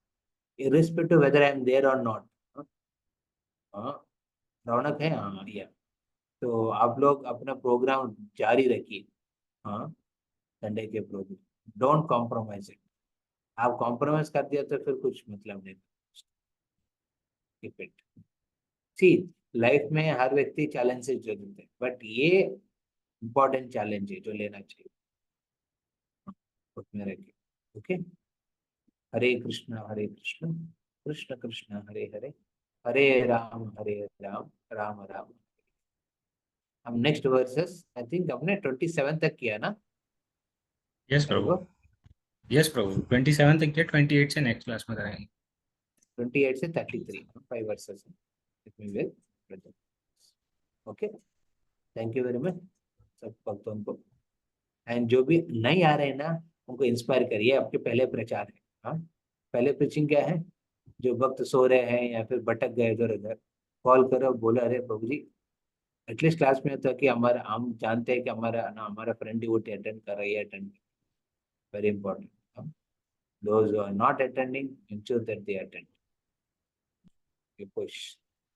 irrespective whether I am there or not. रौनक है, हाँ या, तो आप लोग अपना प्रोग्राम जारी रखिए, हाँ संडे के प्रोग्राम, डोंट कॉम्प्रोमाइज इट। आप कॉम्प्रोमाइज कर दिया तो फिर कुछ मतलब नहीं। सी लाइफ में हर व्यक्ति चैलेंजेस जरूर है, बट ये इम्पोर्टेंट चैलेंज है जो लेना चाहिए उसमें रखिए। ओके, हरे कृष्ण कृष्ण कृष्ण हरे हरे, हरे राम राम राम। हम नेक्स्ट वर्सेस आई थिंक हमने 27 तक किया ना?
यस प्रभु, यस प्रभु 27 तक किया, 28 से नेक्स्ट क्लास में करेंगे।
28 से 33 5 versus okay. Thank you very much सब भक्तों को, एंड जो भी नहीं आ रहे हैं ना उनको इंस्पायर करिए, आपके पहले प्रचार है। हाँ, पहले प्रीचिंग क्या है, जो भक्त सो रहे हैं या फिर भटक गए इधर उधर, कॉल करो, बोला अरे प्रभु जी एटलीस्ट क्लास में होता है कि हमारा, हम जानते हैं कि हमारा फ्रेंड डिवोटी अटेंड कर रही है, attend, very important. Those who are not attending, ensure that they attend. You push.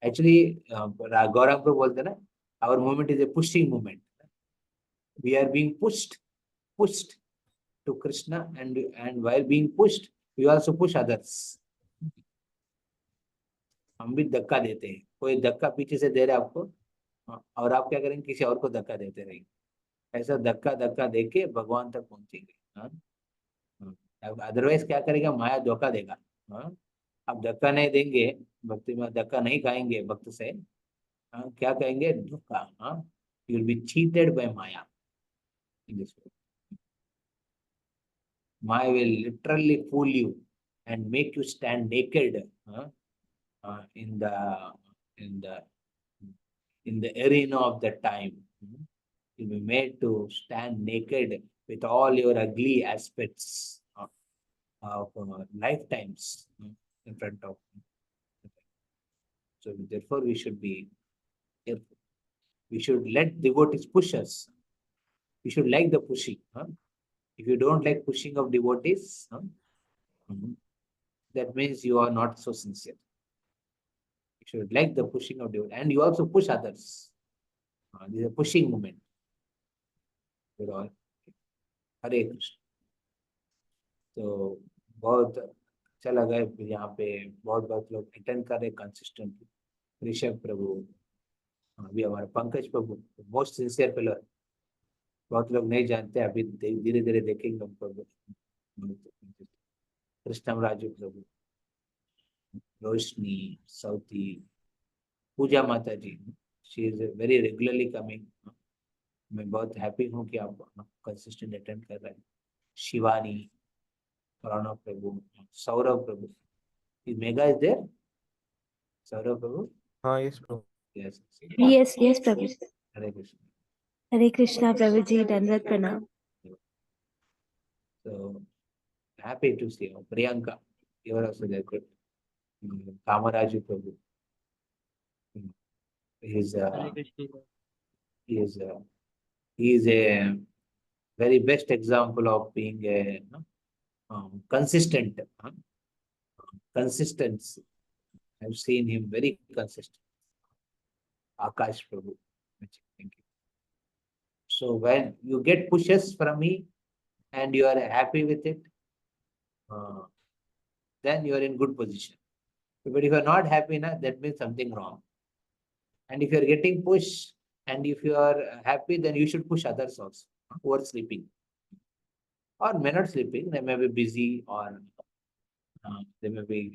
Actually, Gaurav को बोलते ना, our movement is a pushing movement. We are being pushed to Krishna, and while being pushed, we also push others. हम भी धक्का देते हैं, कोई धक्का पीछे से दे रहा है आपको, और आप क्या करेंगे, किसी और को धक्का देते रहेंगे। ऐसा धक्का देके भगवान तक पहुंचेंगे। हाँ, अदरवाइज क्या करेगा, माया धोखा देगा। आप धक्का नहीं देंगे, भक्ति में धक्का नहीं खाएंगे भक्त से, क्या कहेंगे, धोखा। You will be cheated by Maya. Maya will literally fool you and make you stand naked in the in the arena of the time. You'll be made to stand naked with all your ugly aspects of lifetimes in front of you. So therefore, we should be careful. We should let devotees push us. We should like the pushing. If you don't like pushing of devotees, that means you are not so sincere. You should like the pushing of devotees, and you also push others. This is a pushing movement. हरे कृष्ण. तो बहुत अच्छा लगा यहाँ पे बहुत लोग attend कर रहे कंसिस्टेंटली. ऋषभ प्रभु, अभी हमारे पंकज प्रभु मोस्ट सिंसियर फेलो. बहुत लोग नहीं जानते, अभी धीरे धीरे देखेंगे उनको. कृष्णम राजू प्रभु, रोशनी, Sauti, Pooja Mata ji, she is very regularly coming. मैं बहुत हैप्पी हूँ कि आप कंसिस्टेंट अटेंड कर रहे हैं. शिवानी, प्रणव प्रभु, सौरभ प्रभु. Megha is there? सौरभ प्रभु?
हाँ, yes, Prabhu.
Yes.
Yes, Prabhu.
Hare Krishna.
Hare Krishna, Prabhuji, Dandavat Pranam.
So happy to see you. Priyanka, you are also there. Good. Kamaraju Prabhu. He is a very best example of being a consistent. Consistency. I've seen him very consistent. Akash Prabhu. Thank you. So when you get pushes from me and you are happy with it, then you are in good position. But if you are not happy, that means something wrong. And if you are getting pushed and if you are happy, then you should push others also who are sleeping. Or may not sleeping, they may be busy or they may be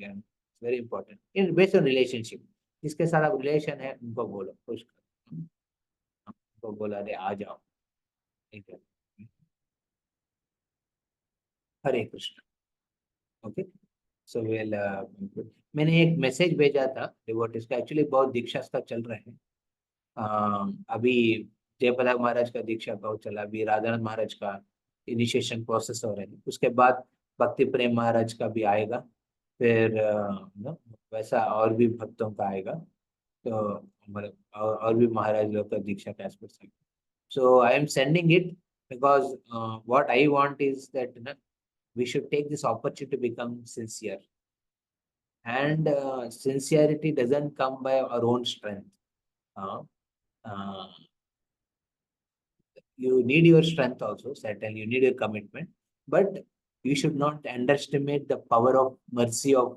very important. Based on relationship. जिसके साथ आप relation है उनको बोलो, push करो. उनको बोला अरे आ जाओ. हरे कृष्ण. ओके. सो वेल, मैंने एक मैसेज भेजा था डिवोटीज का. एक्चुअली बहुत दीक्षा का चल रहे हैं. अभी जयप्रकाश महाराज का दीक्षा बहुत चला. अभी राधानाथ महाराज का इनिशिएशन प्रोसेस हो रहे हैं. उसके बाद भक्ति प्रेम महाराज का भी आएगा. फिर वैसा और भी भक्तों का आएगा. तो और भी महाराज लोग का दीक्षा का एस्पेक्ट है. So I am sending it because what I want is that we should take this opportunity to become sincere. And sincerity doesn't come by our own strength. You need your strength also, certainly you need your commitment, but you should not underestimate the power of mercy of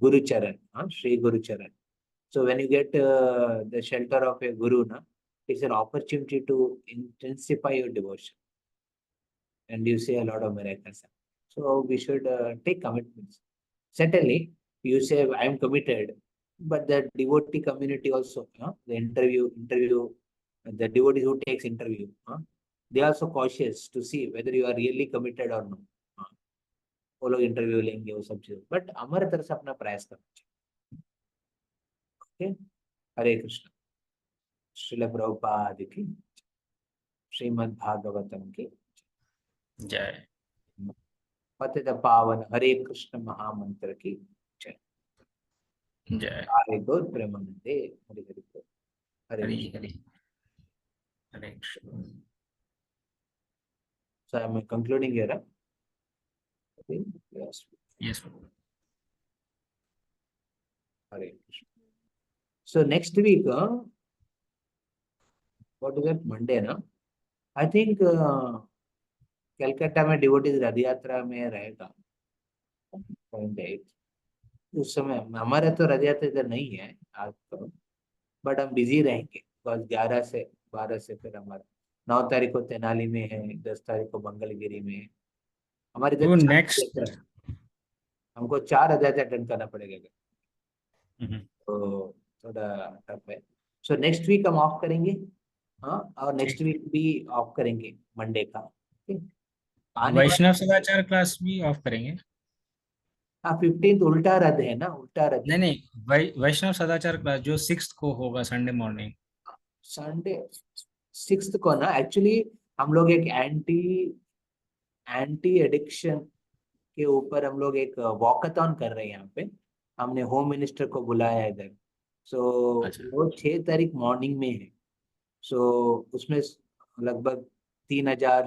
Guru Charan, Shri Guru Charan. So when you get the shelter of a Guru, it's an opportunity to intensify your devotion. And you see a lot of miracles. So we should take commitments. Certainly, you say I am committed, but the devotee community also, the interview, the devotees who takes interview, they are also cautious to see whether you are really committed or not. वो लोग interview लेंगे वो सब चीज, but हमारे तरफ से अपना प्रयास करना चाहिए. ओके. हरे कृष्ण. श्रील प्रभुपाद की, श्रीमद् भागवतम की
जय.
पतित पावन हरे कृष्ण महामंत्र की जय.
जय.
हरे गौर प्रेमानंदे. हरे हरे गौर. हरे
हरि
कृष्ण.
हरि. हरे Krishna.
So I am concluding here. Okay. Yes.
Yes.
Hare Krishna. So next week, what is that? Monday, na? I think Calcutta में डिवोटीज रथ यात्रा में रहेगा. उस समय हमारा तो रथ यात्रा इधर नहीं है आज तो, बट हम बिजी रहेंगे. बस 11 से 12 से फिर हमारा 9 तारीख को तेनाली में है, 10 तारीख को मंगलगिरी में है. हमारे
तो
इधर
नेक्स्ट
हमको 4 रथ अटेंड करना पड़ेगा. तो थोड़ा टफ है. सो नेक्स्ट वीक हम ऑफ करेंगे. और नेक्स्ट वीक भी ऑफ करेंगे मंडे का.
वैष्णव सदाचार क्लास भी ऑफ करेंगे.
15th उल्टा रथ है ना, उल्टा रथ.
नहीं, वैष्णव सदाचार क्लास जो 6th को होगा संडे मॉर्निंग.
संडे 6th को ना, एक्चुअली हम लोग एक एंटी एडिक्शन के ऊपर हम लोग एक वॉकथॉन कर रहे हैं यहाँ पे। हमने होम मिनिस्टर को बुलाया है इधर। सो
अच्छा।
वो 6 तारीख मॉर्निंग में है। सो उसमें लगभग 3000